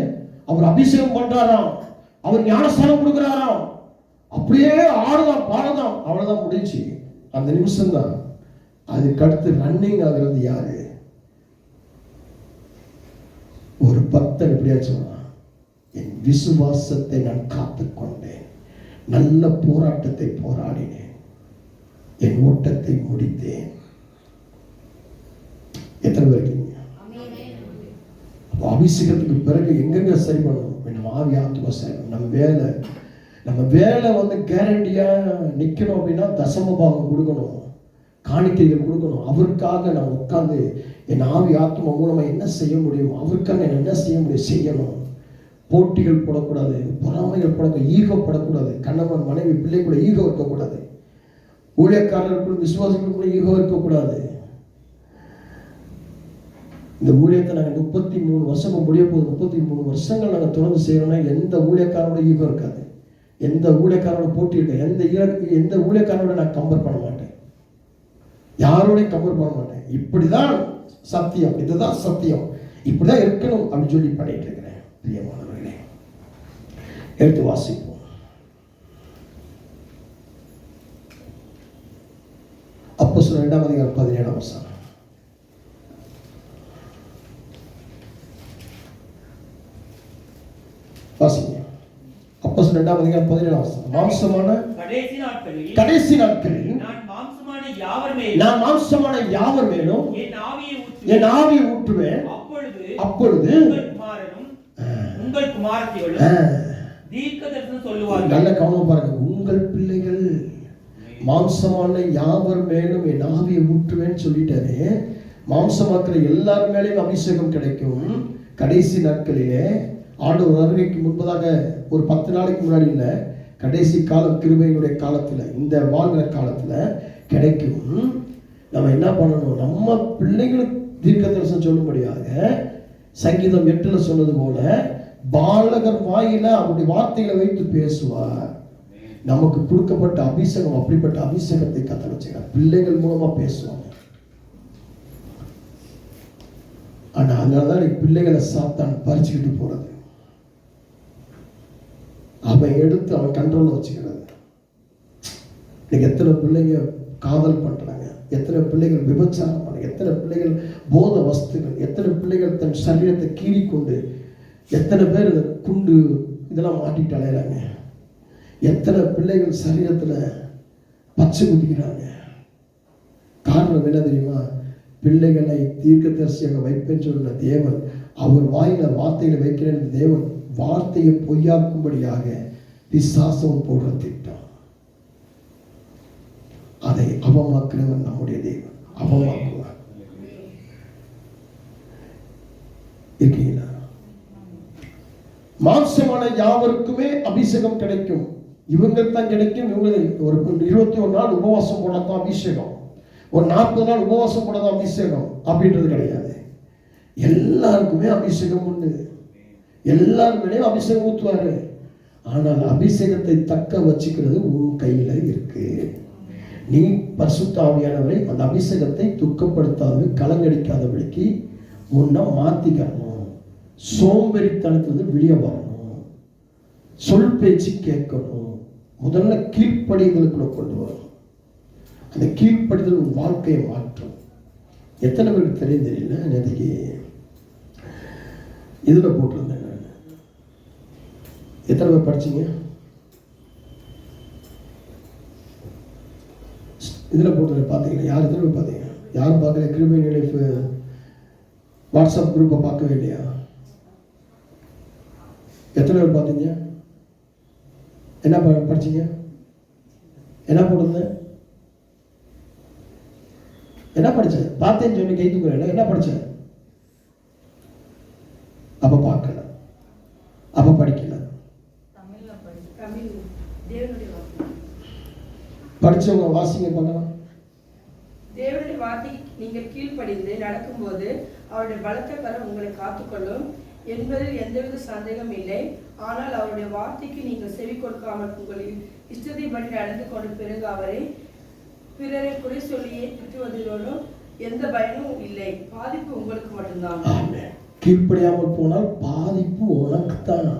Speaker 1: அவர் அபிஷேகம் பண்றாராம், அவர் ஞானஸ்தானம் கொடுக்கிறாராம், அப்படியே ஆடுதான் பாடுதான், அவ்வளவுதான் முடிஞ்சு. அந்த நிமிஷம் தான். அதுக்கு அடுத்து ரன்னிங் ஆகிறது யாரு? ஒரு பக்தன் எப்படியா சொன்னான், என் விசுவாசத்தை நான் காத்துக்கொண்டேன், நல்ல போராட்டத்தை போராடினேன், என் ஓட்டத்தை முடித்தேன். எத்தனை பேர் இருக்கீங்க? அபிஷேகத்துக்கு பிறகு எங்கெங்க சரி பண்ணணும்? நம்ம ஆவி ஆத்துமா சரி. நம்ம வேலை வந்து கேரண்டியா நிக்கணும் அப்படின்னா தசம பாகம் கொடுக்கணும், காணிக்கைகள் கொடுக்கணும். அவருக்காக நான் உட்கார்ந்து என் ஆவி ஆத்மா மூலமா என்ன செய்ய முடியும், அவருக்காக நான் என்ன செய்ய முடியும் செய்யணும். போட்டிகள் போடக்கூடாது, பொறாமைகள் போடக்கூடாது, ஈகோ படக்கூடாது. கணவன் மனைவி பிள்ளை கூட ஈகோ இருக்கக்கூடாது, ஊழியக்காரர்களுக்குள்ள விசுவாசிகளுக்குள்ள ஈகோ இருக்கக்கூடாது. இந்த ஊழியத்தை நாங்கள் 33 வருஷமா முடிய போகுது. 33 வருஷங்கள் நாங்கள் தொடர்ந்து செய்யறோம்னா எந்த ஊழியக்காரோட ஈகோ இருக்காது, எந்த ஊழியக்காரோட போட்டி இருக்காது, எந்த ஊழியக்காரோட நான் கம்பேர் பண்ண மாட்டேன், யாரோடையும் கம்பேர் பண்ண மாட்டேன். இப்படிதான் சத்தியம், இதுதான் சத்தியம், இப்படிதான் இருக்கணும் அப்படின்னு சொல்லி பண்ணிட்டு இருக்கிறேன். பிரியமானவர்களே, எடுத்து வாசிப்போம். அப்போஸ்தலர் 2ஆம் அதிகாரம் 17ஆம் வசனம். வாசிங்க. அப்போஸ்தலர் 2ஆம் அதிகாரம் 17ஆம் வசனம். மாம்சமான கடைசி நாட்களில் நான் மாம்சமான யாவர் மேலும் என் ஆவியை ஊற்றுவேன், அப்பொழுது உங்கள் குமாரத்திகளும் தீர்க்கதரிசனம் சொல்லுவார்கள். நல்ல கவனம் பாருங்க. உங்கள் பிள்ளைகள் மாம்சமான யாவர் மேலும் என் ஆவியை ஊற்றுவேன்னு சொல்லிட்டாரு. மாம்சமாக்குற எல்லார் மேலேயும் அபிஷேகம் கிடைக்கும். கடைசி நாட்களிலே ஆண்டவர் வருகைக்கு முன்பதாக ஒரு 10 நாளைக்கு முன்னாடி இல்லை, கடைசி காலம் கிருபையினுடைய காலத்துல, இந்த வாழ்கிற காலத்துல கிடைக்கும். நம்ம என்ன பண்ணணும்? நம்ம பிள்ளைங்களுக்கு தீர்க்க தரிசனம் சொல்லும்படியாக சங்கீதம் 8ல் சொன்னது போல பாலகர் வாயில அவருடைய வார்த்தைகளை வைத்து பேசுவார். நமக்கு கொடுக்கப்பட்ட அபிஷேகம் அப்படிப்பட்ட அபிஷேகத்தை கத்த வச்சுக்கிறார். பிள்ளைகள் மூலமா பேசுவாங்க. ஆனா அதனாலதான் பிள்ளைகளை சாத்தான் பறிச்சுக்கிட்டு போறது, அவன் எடுத்து அவன் கண்ட்ரோல்ல வச்சுக்கிறது. இன்னைக்கு எத்தனை பிள்ளைங்க காதல் பண்றாங்க, எத்தனை பிள்ளைகள் விபச்சாரம் பண்ண, எத்தனை பிள்ளைகள் போத வஸ்துகள், எத்தனை பிள்ளைகள் தன் சரீரத்தை கீறி கொண்டு, எத்தனை பேர் குண்டு இதெல்லாம் மாட்டிட்டு அலையிறாங்க, எத்தனை பிள்ளைகள் சரீரத்துல பச்சை குதிக்கிறாங்க. காரணம் என்ன தெரியுமா? பிள்ளைகளை தீர்க்கதரிசியாக வைப்பேன்னு சொன்ன தேவன், அவர் வாயில வார்த்தைகளை வைக்கிறேன் தேவன் வார்த்தையை பொய்யாக்கும்படியாக பிசாசம் போடுற திட்டம். அதை அவமாக்குறவன் நம்முடைய தேவன். அவமாக்குவார். இருக்கீங்களா? மாம்சமான யாவருக்குமே அபிஷேகம் கிடைக்கும். இவங்களுக்கு தான் கிடைக்கும். இவங்க ஒரு 21 நாள் உபவாசம் போடத்தான் அபிஷேகம், ஒரு 40 நாள் உபவாசம் போடத்தான் அபிஷேகம் அப்படின்றது கிடையாது. எல்லாருக்குமே அபிஷேகம் உண்டு. எல்லாருமே அபிஷேகம் ஊற்றுவாரு. ஆனால் அபிஷேகத்தை தக்க வச்சுக்கிறது உன் கையில இருக்கு. நீ பரிசுத்த ஆவியானவரை அந்த அபிஷேகத்தை துக்கப்படுத்தாது, கலங்கடிக்காதபடிக்கு முன்ன மாத்திக்கணும். சோம்பேறித்தனத்திலிருந்து வெளியே வரணும். சொல் பேச்சு கேட்கணும். முதல்ல கீழ்ப்படிதலுக்குள்ள கொண்டு வரணும். அந்த கீழ்ப்படிதல் உன் வாழ்க்கையை மாற்றும். எத்தனை பேருக்கு தெரியல, நேற்றுக்கு இதுல போட்டிருந்தேன். எத்தனை பேர் படிச்சீங்க? இதுல போட்டு பார்த்தீங்களா? யார் எத்தனை பேர் பார்த்தீங்க? யாரும் பார்க்கல? கிருபை நிலைப்பு வாட்ஸ்அப் குரூப்பை பார்க்கவே இல்லையா? எத்தனை பேர் பார்த்தீங்க? என்ன படிச்சீங்க? என்ன போட்டிருந்தேன்? என்ன படிச்சேன்? பார்த்தேன்னு சொல்லி கை தூக்குறேன். என்ன படிச்சேன்? அப்ப பார்க்கல, அப்ப படிக்கல. படிச்சவங்க வாசிங்க பார்க்கலாம்.
Speaker 2: தேவனுடைய வார்த்தைக்கு நீங்கள் கீழ்ப்படிந்து நடக்கும்போது அவருடைய பலத்த கரம் உங்களை காத்துக்கொள்ளும் என்பதில் எந்தவித சந்தேகம் இல்லை. ஆனால் அவருடைய வார்த்தைக்கு நீங்கள் செவி கொடுக்காமல் உங்களின் இஷ்டத்தைப்படி நடந்து கொண்ட பிறகு அவரை பிறரை குறை சொல்லியே திட்டுவதோடும் எந்த பயனும் இல்லை, பாதிப்பு உங்களுக்கு மட்டும்தான்.
Speaker 1: ஆமென். கீழ்ப்படியாமல் போனால் பாதிப்பு உனக்கு தான்,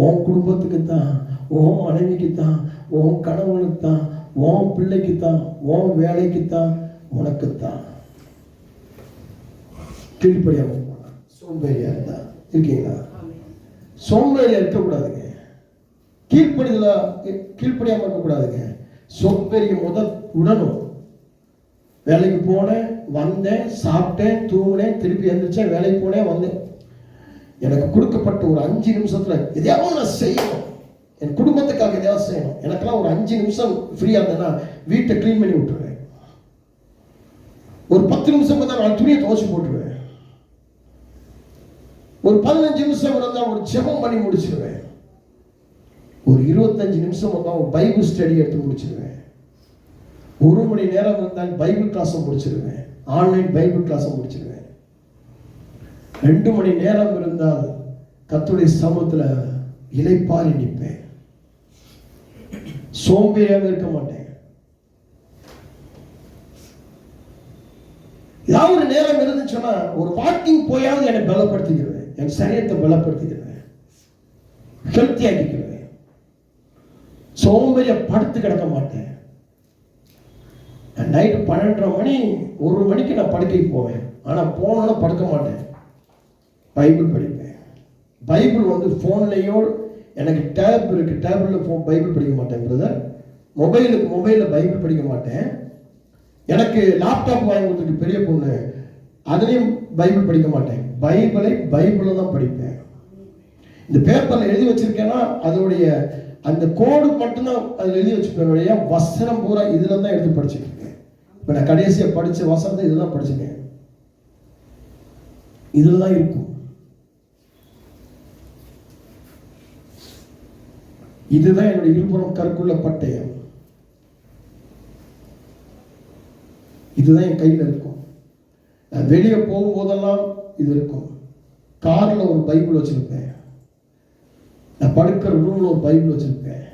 Speaker 1: உன் குடும்பத்துக்கு தான், உன் மனைவிக்கு தான், உன் கணவனுக்கு தான், உன் பிள்ளைக்கு தான், உன் வேலைக்கு தான், உனக்கு தான். கீழ்ப்படியாமல் போனா சோம்பேறியா இருந்தா இருக்கீங்களா? சோம்பேறியா இருக்கக்கூடாதுங்க. கீழ்ப்படியாம இருக்கக்கூடாதுங்க. சோம்பேறிய விடணும். வேலைக்கு போனேன், வந்தேன், சாப்பிட்டேன், தூங்கினேன், திருப்பி எழுந்திரிச்சேன், வேலைக்கு போனேன், வந்தேன். எனக்கு கொடுக்கப்பட்ட ஒரு 5 நிமிஷத்துல எதையாவது நான் செய்யணும், என் குடும்பத்துக்காக எதையாவது செய்யணும். எனக்கெல்லாம் ஒரு 5 நிமிஷம் ஃப்ரீயா இருந்தேன்னா வீட்டை கிளீன் பண்ணி விட்டுருவேன். ஒரு 10 நிமிஷம் பார்த்தா நான் துணியை துவைச்சு போட்டுருவேன். ஒரு 15 நிமிஷம் இருந்தால் ஒரு ஜெபம் பண்ணி முடிச்சிருவேன். ஒரு 25 நிமிஷம் வந்தால் ஒரு பைபிள் ஸ்டடி எடுத்து முடிச்சிருவேன். 1 மணி நேரம் இருந்தால் பைபிள் கிளாஸை முடிச்சிருவேன். ஆன்லைன் பைபிள் கிளாஸை முடிச்சிருவேன். 2 மணி நேரம் இருந்தால் கர்த்தருடைய சமூகத்தில் இளைப்பாறி நிற்பேன். சோம்பேறியாக இருக்க மாட்டேன். ஏதாவது ஒரு நேரம் இருந்துச்சுன்னா ஒரு வாக்கிங் போயாவது என்னை பலப்படுத்திக்கிறேன், என் சரீரத்தை பலப்படுத்திக்கிறேன், ஹெல்த்தி ஆக்கிக்கிறேன். சோம்பேறிய படுத்து கிடக்க மாட்டேன். நைட்டு 12:30 மணி 1 மணிக்கு நான் படுக்கைக்கு போவேன். ஆனால் போனோன்னா படுக்க மாட்டேன், பைபிள் படிப்பேன். பைபிள் வந்து ஃபோன்லேயோ, எனக்கு டேப் இருக்குது, டேபிளில் பைபிள் படிக்க மாட்டேன் பிரதர். மொபைலில் பைபிள் படிக்க மாட்டேன். எனக்கு லேப்டாப் வாங்கி கொடுத்துருக்கு பெரிய பொண்ணு, அதுலேயும் பைபிள் படிக்க மாட்டேன். பைபிளில் தான் படிப்பேன். இந்த பேப்பரில் எழுதி வச்சிருக்கேன்னா அதோடைய அந்த கோடு மட்டும்தான் அதில் எழுதி வச்சுப்பேன். வசனம் பூரா இதில் தான் எடுத்து படிச்சுட்டு இருக்கேன். இப்போ நான் கடைசியாக படித்த வசனத்தை இதெல்லாம் படிச்சுக்கேன், இதில் தான் இருக்கும். இதுதான் என்னுடைய இருபுறம் கற்குள்ள பட்டயம். இதுதான் என் கையில் இருக்கும். நான் வெளியே போகும்போதெல்லாம் இது இருக்கும். காரில் ஒரு பைபிள் வச்சிருப்பேன். நான் படுக்கிற ரூமில் ஒரு பைபிள் வச்சிருப்பேன்.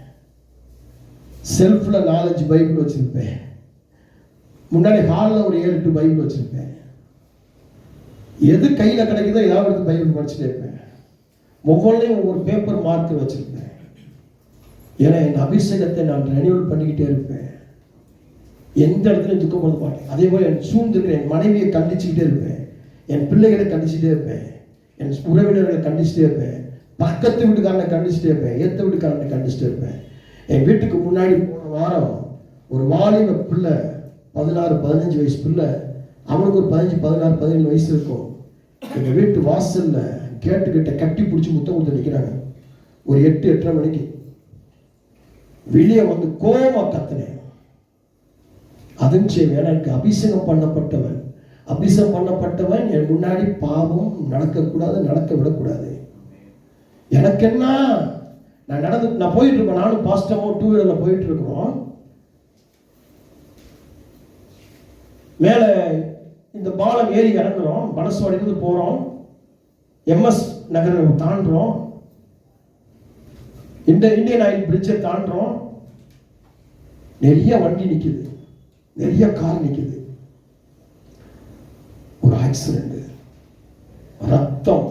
Speaker 1: செல்ஃபில் 4-5 பைபிள் வச்சிருப்பேன். முன்னாடி ஹாலில் ஒரு 7-8 பைபிள் வச்சிருப்பேன். எது கையில் கிடைக்குதோ ஏதாவது எடுத்து பைபிள் படிச்சுட்டே இருப்பேன். ஒவ்வொன்றையும் ஒவ்வொரு பேப்பர் மார்க்கர் வச்சிருப்பேன். ஏன்னா என் அபிஷேகத்தை நான் ரெனியூவல் பண்ணிக்கிட்டே இருப்பேன். எந்த இடத்துலையும் துக்கப்படுத்த மாட்டேன். அதே போல் என் சூழ்ந்திருக்கிற என் மனைவியை கண்டிச்சுக்கிட்டே இருப்பேன். என் பிள்ளைகளை கண்டிச்சுட்டே இருப்பேன். என் உறவினர்களை கண்டிச்சுட்டே இருப்பேன். பக்கத்து வீட்டுக்காரனை கண்டிச்சுட்டே இருப்பேன். ஏற்ற வீட்டுக்காரனை கண்டிச்சுட்டே இருப்பேன். என் வீட்டுக்கு முன்னாடி போன வாரம் ஒரு வாலிப பிள்ளை, 16-15 வயசு பிள்ளை, அவனுக்கு ஒரு 15-16-17 வயசு இருக்கும். எங்கள் வீட்டு வாசலில் கேட்டுக்கிட்ட கட்டி பிடிச்சி முத்தம் கொடுத்து நிற்கிறாங்க. ஒரு 8-8:30 மணிக்கு வெளியே வந்து கோபமாக கத்தினேன். அதுவும் சரி, எனக்கு அபிஷேகம் பண்ணப்பட்டவன் என் முன்னாடி பாவம் நடக்கக்கூடாது, நடக்க விடக்கூடாது. எனக்கு என்ன, நான் போயிட்டு இருக்கோம், நானும் பாஸ்டமும் 2 வீலர்ல போயிட்டு இருக்கிறோம். மேலே இந்த பாலம் ஏறி இறங்குறோம், பனஸ்வாடியிலிருந்து போறோம், MS நகர் தாண்டுறோம், இந்தியன் ஆயில் பிரிட்ஜை தாண்டுறோம். நிறைய வண்டி நிக்குது, நிறைய கார் நிக்குது. ஒரு ஆக்சிடென்ட், ரத்தம்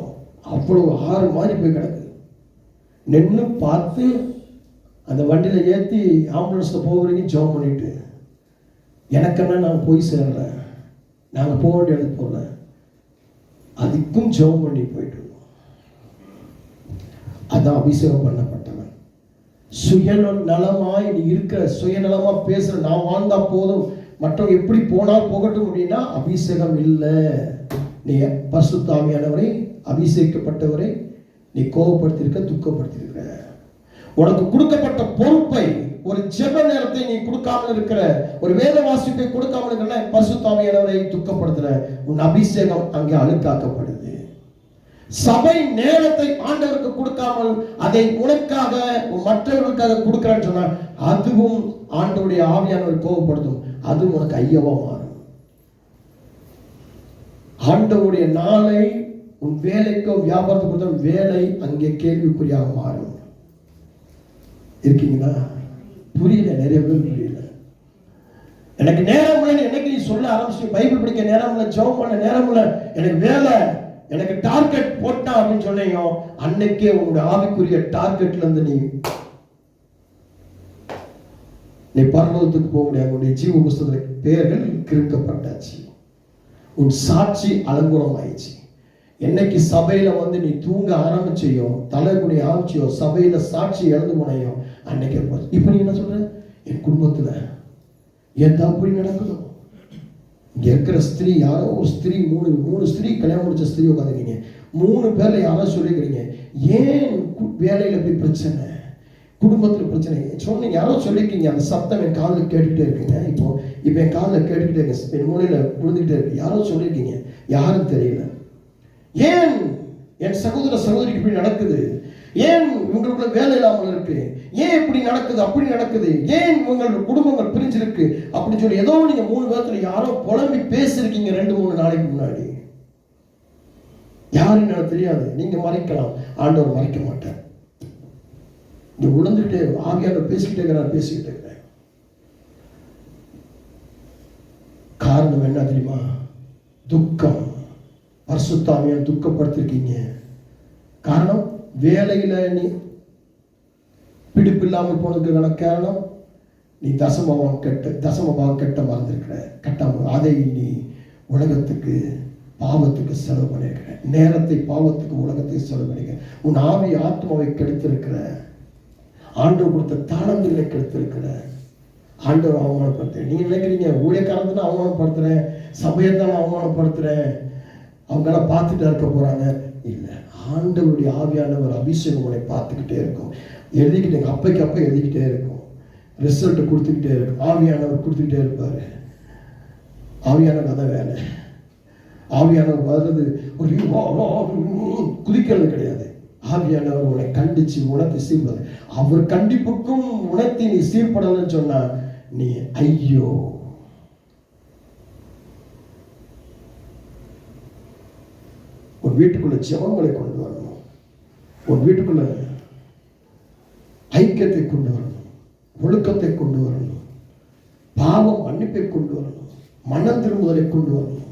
Speaker 1: அவ்வளவு ஆறு மாதிரி போய் கிடக்கு. நின்று பார்த்து அந்த வண்டியில் ஏற்றி ஆம்புலன்ஸில் போகிறீங்க ஜாம் பண்ணிட்டு, எனக்கென்ன நான் போய் சேரலை, நாங்கள் போக வேண்டிய இடத்துக்கு போகல, அதுக்கும் ஜாம் பண்ணி போயிட்டு. அதான் அபிஷேகம் பண்ணப்பட்டவன். சுயநலமாய் நீ இருக்கிற, சுயநலமா பேசுற, நான் வாழ்ந்தா போதும், மற்றவங்க எப்படி போனால் போகட்டும் அப்படின்னா அபிஷேகம் இல்லை. நீ பரிசுத்த ஆவியானவரை, அபிஷேகிக்கப்பட்டவரை நீ கோபப்படுத்தியிருக்க, துக்கப்படுத்தியிருக்க. உனக்கு கொடுக்கப்பட்ட பொறுப்பை, ஒரு ஜெப நேரத்தை நீ கொடுக்காமல் இருக்கிற, ஒரு வேத வாசிப்பை கொடுக்காமல் இருக்கிற, பரிசுத்த ஆவியானவரை துக்கப்படுத்துற, உன் அபிஷேகம் அங்கே அழுக்காக்கப்படுது. சபை நேரத்தை ஆண்டவருக்கு கொடுக்காமல் அதை உனக்காக மற்றவர்களுக்காக கொடுக்கிறான்னு சொன்னா அதுவும் ஆண்டவருடைய ஆவியானவர் கோபப்படுத்தும். அதுவும் உனக்கு ஐயவா மாறும். ஆண்டவருடைய நாளை உன் வேலைக்கோ வியாபாரத்துக்கோ வேலை அங்கே கேள்விக்குறியாக மாறும். இருக்கீங்களா? புரியல, நிறைய பேர் புரியல. எனக்கு நேரம் இல்லைன்னு என்னைக்கு நீ சொல்ல ஆரம்பிச்சு, பைபிள் படிக்க நேரம் இல்லை, ஜெபம் பண்ண நேரம் இல்லை, எனக்கு வேலை, எனக்கு டார்கெட் போட்டான் அப்படின்னு சொன்னீங்க, அன்னைக்கே உங்களுடைய ஆவிக்குரிய டார்கெட்ல இருந்து நீ பரலோகத்துக்கு போக முடியாது. உன்னுடைய ஜீவ புஸ்தகத்துல பெயர்கள் கிறுக்கப்பட்டாச்சு, உன் சாட்சி அலங்கோலம் ஆயிடுச்சு. என்னைக்கு சபையில வந்து நீ தூங்க ஆரம்பிச்சியோ, தலைகுனி ஆரம்பிச்சியோ, சபையில சாட்சி இழந்து போனையோ, அன்னைக்கு இப்ப நீ என்ன சொல்ற, என் குடும்பத்துல எந்த அப்படி நடக்குதோ, இங்க இருக்கிற ஸ்திரீ யாரோ ஒரு ஸ்திரீ, மூணு ஸ்திரீ கல்யாணம் முடிச்ச ஸ்திரீ உட்காந்துருக்கீங்க, 3 பேர்ல யாரோ சொல்லிக்கிறீங்க, ஏன் வேலையில போய் பிரச்சனை, குடும்பத்துல பிரச்சனை சொன்னீங்க, யாரோ சொல்லிருக்கீங்க. அந்த சத்தம் என் காதுல கேட்டுக்கிட்டே இருக்குங்க. இப்போ என் காதுல கேட்டுக்கிட்டே இருக்கு, என் மூலையில விழுந்துகிட்டே இருக்கு. யாரோ சொல்லியிருக்கீங்க, யாரும் தெரியல. ஏன் என் சகோதர சகோதரிக்கு இப்படி நடக்குது, ஏன் இவங்களுக்குள்ள வேலை இல்லாமல் இருக்கு, ஏன் இப்படி நடக்குது, அப்படி நடக்குது, ஏன் உங்களோட குடும்பங்கள் பிரிஞ்சிருக்கு அப்படின்னு சொல்லி ஏதோ நீங்க 3 பேர்த்துல யாரோ புலம்பி பேசிருக்கீங்க 2-3 நாளைக்கு முன்னாடி. யாருன்னு எனக்கு தெரியாது. நீங்க மறைக்கலாம், ஆண்டவர் மறைக்க மாட்டார். இங்க உணர்ந்துட்டே ஆவியானவர் பேசிக்கிட்டே இருக்கிறார். காரணம் என்ன தெரியுமா? துக்கம். பரிசுத்த ஆவியானவர் துக்கப்படுத்திருக்கீங்க. காரணம், வேலையில நீ பிடிப்பு இல்லாமல் போனதுக்கான காரணம், நீ தசமபாகம் கட்ட மறந்திருக்கிற, கட்டாம அதை நீ உலகத்துக்கு பாவத்துக்கு செலவு பண்ணிருக்கிற, நேரத்தை பாவத்துக்கு உலகத்துக்கு செலவு பண்ணிருக்க, உன் ஆவி ஆத்மாவை கெடுத்திருக்கிற, ஆண்டவர் கொடுத்த தாளந்துகளை கெடுத்திருக்கிற, ஆண்டவர் அவமானப்படுத்துறேன். நீங்க நினைக்கிறீங்க ஊழியக்காரன் தானே அவமானப்படுத்துறேன், சபையை தானே அவமானப்படுத்துறேன், அவங்களாம் பார்த்துட்டா இருக்க போறாங்க. இல்லை, ஆண்டவருடைய ஆவியானவர் அபிஷேகம் உன்னை பார்த்துக்கிட்டே இருக்கும். எழுதிக்கிட்டே, அப்பைக்கு அப்போ எழுதிக்கிட்டே இருக்கும், ரிசல்ட் கொடுத்துக்கிட்டே இருக்கும். ஆவியானவர் கொடுத்துக்கிட்டே இருப்பாரு. ஆவியானவர் தான் வேலை. ஆவியானவர் வர்றது ஒரு குதிக்கிறது கிடையாது. ஆவியானவர் உன்னை கண்டிச்சு உணர்த்தி சீர்பது. அவர் கண்டிப்புக்கும் உணர்த்தி நீ சீர்படலன்னு சொன்னா நீ ஐயோ. உன் வீட்டுக்குள்ள ஜெபங்களை கொண்டு வரணும், உன் வீட்டுக்குள்ள ஐக்கியத்தை கொண்டு வரணும், ஒழுக்கத்தை கொண்டு வரணும், பாவம் மன்னிப்பை கொண்டு வரணும், மனம் திரும்புதலை கொண்டு வரணும்,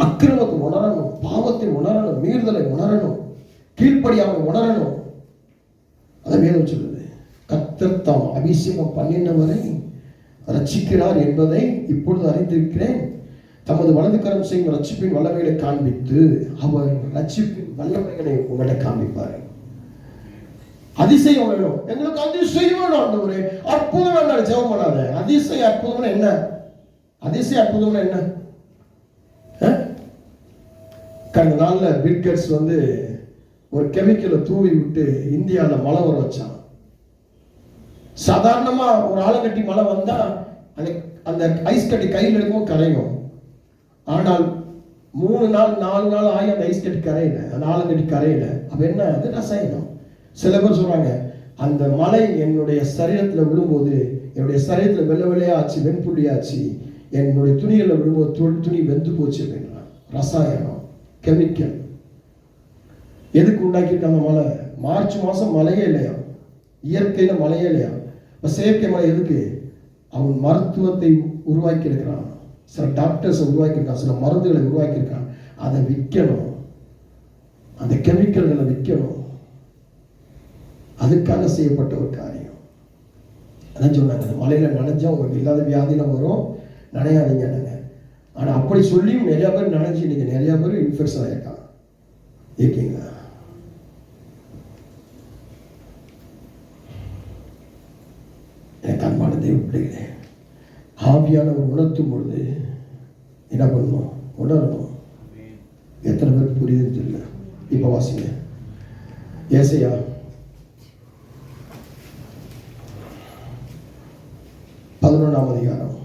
Speaker 1: அக்கிரமத்தை உணரணும், பாவத்தை உணரணும், மீறுதலை உணரணும், கீழ்ப்படியாமல் உணரணும். அதை வேதம் சொல்லுது. கர்த்தர் தாம் அபிஷேகம் பண்ணினவரை ரட்சிக்கிறார் என்பதை இப்பொழுது அறிந்திருக்கிறேன். தமது வலதுகரம் செய்யும் ரட்சிப்பின் வல்லமைகளை காண்பித்து அவர் ரட்சிப்பின் வல்லமைகளை உங்களை காண்பிப்பார். அதிசயம் வேணும், எங்களுக்கு அதிசயம் வேணும் ஆண்டவரே, அற்புதம் வேண்டாம், ஜெபம் பண்ணாத. அதிசயம் அற்புதம்னா என்ன? அதிசயம் அற்புதம்னா என்ன? கடந்த நாளில் பில்கேட்ஸ் வந்து ஒரு கெமிக்கலை தூவி விட்டு இந்தியாவில் மழை வர வச்சான். சாதாரணமா ஒரு ஆலங்கட்டி மழை வந்தா அந்த ஐஸ் கட்டி கையில் எடுக்கும் கரையும். ஆனால் 3 நாள் 4 நாள் ஆகி அந்த ஐஸ் கட்டி கரையில, அந்த ஆலங்கட்டி கரையில. அப்ப என்ன? அது ரசாயனம். சில பேர் சொல்றாங்க, அந்த மழை என்னுடைய சரீரத்தில் விழும்போது என்னுடைய சரீரத்தில் வெள்ளை வெள்ளையாச்சு, வெண்புள்ளியாச்சு, என்னுடைய துணிகளை விழும்போது துணி வெந்து போச்சு அப்படின்னா ரசாயனம், கெமிக்கல். எதுக்கு உண்டாக்கியிருக்காங்க மழை? மார்ச் மாதம் மழையே இல்லையா, இயற்கையில மழையே இல்லையா. இப்போ செயற்கை மழை எதுக்கு? அவன் மருத்துவத்தை உருவாக்கி இருக்கிறான், சில டாக்டர்ஸை உருவாக்கியிருக்கான், சில மருந்துகளை உருவாக்கியிருக்கான். அதை விற்கணும், அந்த கெமிக்கல்களை விற்கணும். அதுக்காக செய்யப்பட்ட ஒரு காரியம். அதான் சொன்னாங்க, மழையில நனைஞ்சா உங்களுக்கு இல்லாத வியாதிலாம் வரும், நனையாதீங்க. ஆனால் அப்படி சொல்லியும் நிறைய பேர் நனைஞ்சு நீங்க நிறைய பேர் இன்ஃபெக்ஷன் ஆயிருக்காங்க. இருக்கீங்களா? எனக்கு அன்பான தெய்வ பிள்ளைகளே, ஆவியானவர் உணர்த்தும் பொழுது என்ன பண்ணணும்? உணரணும். எத்தனை பேருக்கு புரியுதுன்னு தெரியல. இப்ப வாசிங்க ஏசாயா 11ஆம் அதிகாரம்.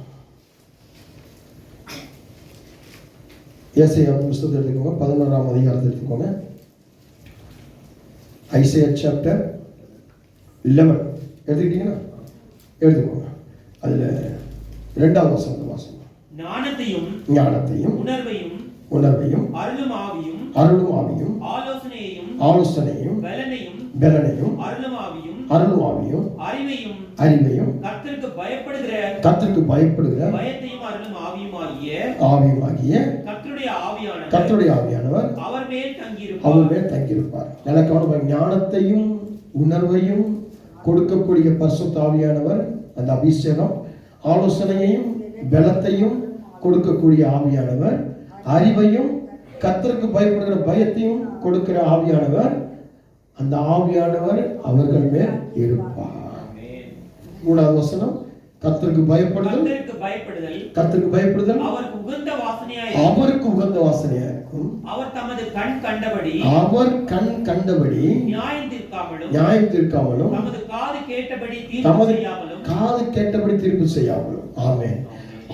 Speaker 1: ஏசாயா புத்தகத்தை எடுத்துக்கோங்க, 11ஆம் அதிகாரத்தை எடுத்துக்கோங்க. ஐசையா சாப்டர் 11 எடுத்துக்கிட்டீங்கன்னா எடுத்துக்கோங்க. அதுல 2வது வசனம் வாசிங்க. ஞானத்தையும் உணர்வையும் அருளும் ஆவியும் ஆலோசனையும் பலனையும் அருளும் ஆவியும் அறிவையும் கர்த்தருக்கு பயப்படுகிற
Speaker 3: பயத்தையும் அருளும்
Speaker 1: ஆவியுமாகிய கர்த்தருடைய ஆவியானவர் அவர் மேல் தங்கியிருப்பார். எனக்கு ஞானத்தையும் உணர்வையும் கொடுக்கக்கூடிய பரிசுத்த ஆவியானவர், அந்த அபிஷேகம், ஆலோசனையையும் பலத்தையும் கொடுக்கக்கூடிய ஆவியானவர், அறிவையும் கர்த்தருக்கு பயப்படுகிற பயத்தையும் கொடுக்கிற ஆவியானவர், அந்த ஆவியானவர் அவர்கள் மேல் இருப்பார். மூணாவது வசனம், கர்த்தருக்கு பயப்படுதல் அவருக்கு உகந்த வாசனையா இருக்கும். அவர் கண் கண்டபடி நியாயம் தீர்க்காமலும் தமது காது கேட்டபடி தீர்ப்பு செய்யாமலும். ஆமென்.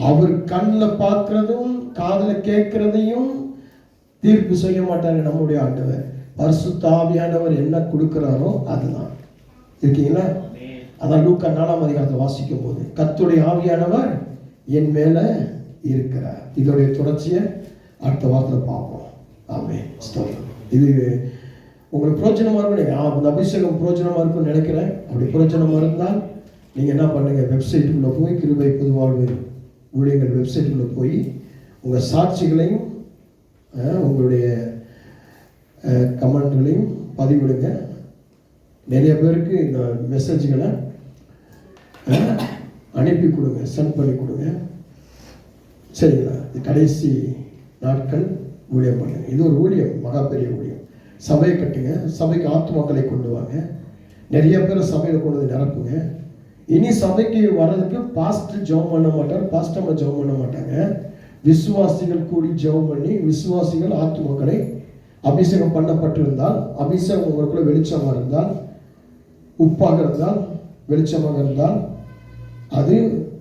Speaker 1: அவர் கண்ணில் பார்க்கிறதும் காதுல கேட்கிறதையும் தீர்ப்பு செய்ய மாட்டாங்க நம்முடைய ஆண்டவர். பரிசுத்த ஆவியானவர் என்ன கொடுக்கிறாரோ அதுதான். இருக்கீங்களா? அதான் லூக்கா 4ஆம் அதிகாரத்தை வாசிக்கும் போது கர்த்தருடைய ஆவியானவர் என் மேல இருக்கிறார். இதோடைய தொடர்ச்சியை அடுத்த வாரத்தில் பார்ப்போம். ஆமென். இது உங்களுக்கு பிரோஜனமா இருக்கும். அந்த அபிஷேகம் பிரோஜனமா இருக்கும்னு நினைக்கிறேன். அப்படி பிரோஜனமா இருந்தால் நீங்க என்ன பண்ணுங்க, வெப்சைட்டுக்குள்ள போய் கிருபை புதுவாழ்வு ஊழியங்கள் வெப்சைட்டுக்குள்ள போய் உங்க சாட்சிகளையும் உங்களுடைய கமெண்ட்களையும் பதிவிடுங்க. நிறைய பேருக்கு இந்த மெசேஜ்களை அனுப்பி கொடுங்க, சென்ட் பண்ணி கொடுங்க. சரிங்களா? இது கடைசி நாட்கள் ஊழியம் பண்ணுங்க. இது ஒரு ஊழியம், மகா பெரிய ஊழியம். சபையை கட்டுங்க, சபைக்கு ஆத்துமாக்களை கொண்டு வாங்க. நிறைய பேர் சபையில் கொண்டு வந்து நிரப்புங்க. இனி சபைக்கு வர்றதுக்கு பாஸ்டர் ஜெபம் பண்ண மாட்டார், பாஸ்டர் ஜெபம் பண்ண மாட்டாங்க. விசுவாசிகள் கூடி ஜெபம் பண்ணி விசுவாசிகள் ஆத்துமாக்களை அபிஷேகம் பண்ணப்பட்டிருந்தால், அபிஷேகம் உங்களுக்குள்ள வெளிச்சமாக இருந்தால், உப்பாக இருந்தால், வெளிச்சமாக இருந்தால், அது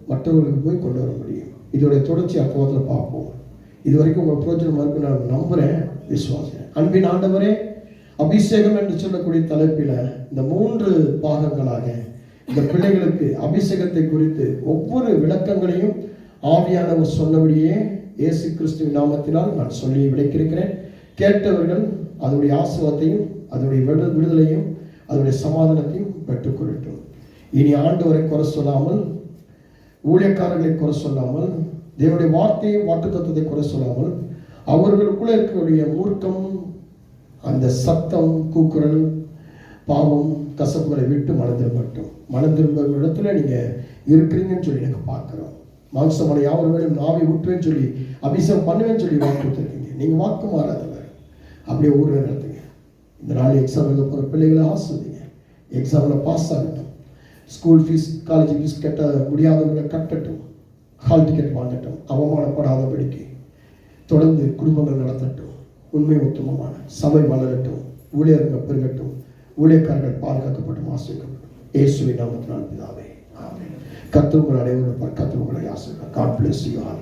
Speaker 1: மற்றவர்களுக்கு போய் கொண்டு வர முடியும். இதோடைய தொடர்ச்சி அர்த்தத்தில் பார்ப்போம். இது வரைக்கும் உங்கள் பிரோஜனமாக இருக்கு நான் நம்புகிறேன், விசுவாசிக்கிறேன். அன்பின் ஆண்டவரே, அபிஷேகம் என்று சொல்லக்கூடிய தலைப்பில் இந்த 3 பாகங்களாக இந்த பிள்ளைகளுக்கு அபிஷேகத்தை குறித்து ஒவ்வொரு விளக்கங்களையும் ஆவியானவர் சொன்னபடியே இயேசு கிறிஸ்துவின் நாமத்தினால் நான் சொல்லி விடைக்கிறேன். கேட்டவர்கள் அதனுடைய ஆசீர்வாதத்தையும் அதனுடைய விடுதலையும் அதனுடைய சமாதானத்தையும் பெற்றுக்கொள்ளட்டும். இனி ஆண்டவரை குறை சொல்லாமல், ஊழியக்காரர்களை குறை சொல்லாமல், தேவனுடைய வார்த்தையை வாக்குத்தத்தத்தை குறை சொல்லாமல், அவர்களுக்குள்ள இருக்கக்கூடிய மூர்க்கம், அந்த சத்தம், கூக்குரல், பாவம், கசப்புகளை விட்டு மனம் திரும்பட்டும். மனம் திரும்ப இடத்துல நீங்க இருக்கிறீங்கன்னு சொல்லி எனக்கு பார்க்கிறோம். மாம்சமனை யாவர் வேணும் நாவை விட்டுவேன்னு சொல்லி அபிஷேகம் பண்ணுவேன்னு சொல்லி வாக்கு கொடுத்துருக்கீங்க. நீங்க வாக்கு மாறாதவர். அப்படியே ஊர் நடத்துங்க. இந்த நாள் எக்ஸாம் எழுத போகிற பிள்ளைகளை ஆசிரியங்க. எக்ஸாமில் பாஸ் ஆகட்டும். ஸ்கூல் ஃபீஸ், காலேஜ் ஃபீஸ் கட்ட முடியாதவங்களை கட்டட்டும். Hall ticket வாங்கட்டும். அவமானப்படாதபடிக்கு தொடர்ந்து குடும்பங்கள் நடத்தட்டும். உண்மை உத்தமமான சபை வளரட்டும். ஊழியர்கள் பெருகட்டும். ஊழியக்காரர்கள் பாதுகாக்கப்பட்டும், ஆசிரியக்கப்படும். இயேசுவின் நாமத்தினால் பிதாவே, ஆமென். கர்த்தர் உங்கள் அனைவரும் கர்த்தர் உங்களை ஆசீர்வதிப்பார். God bless you all.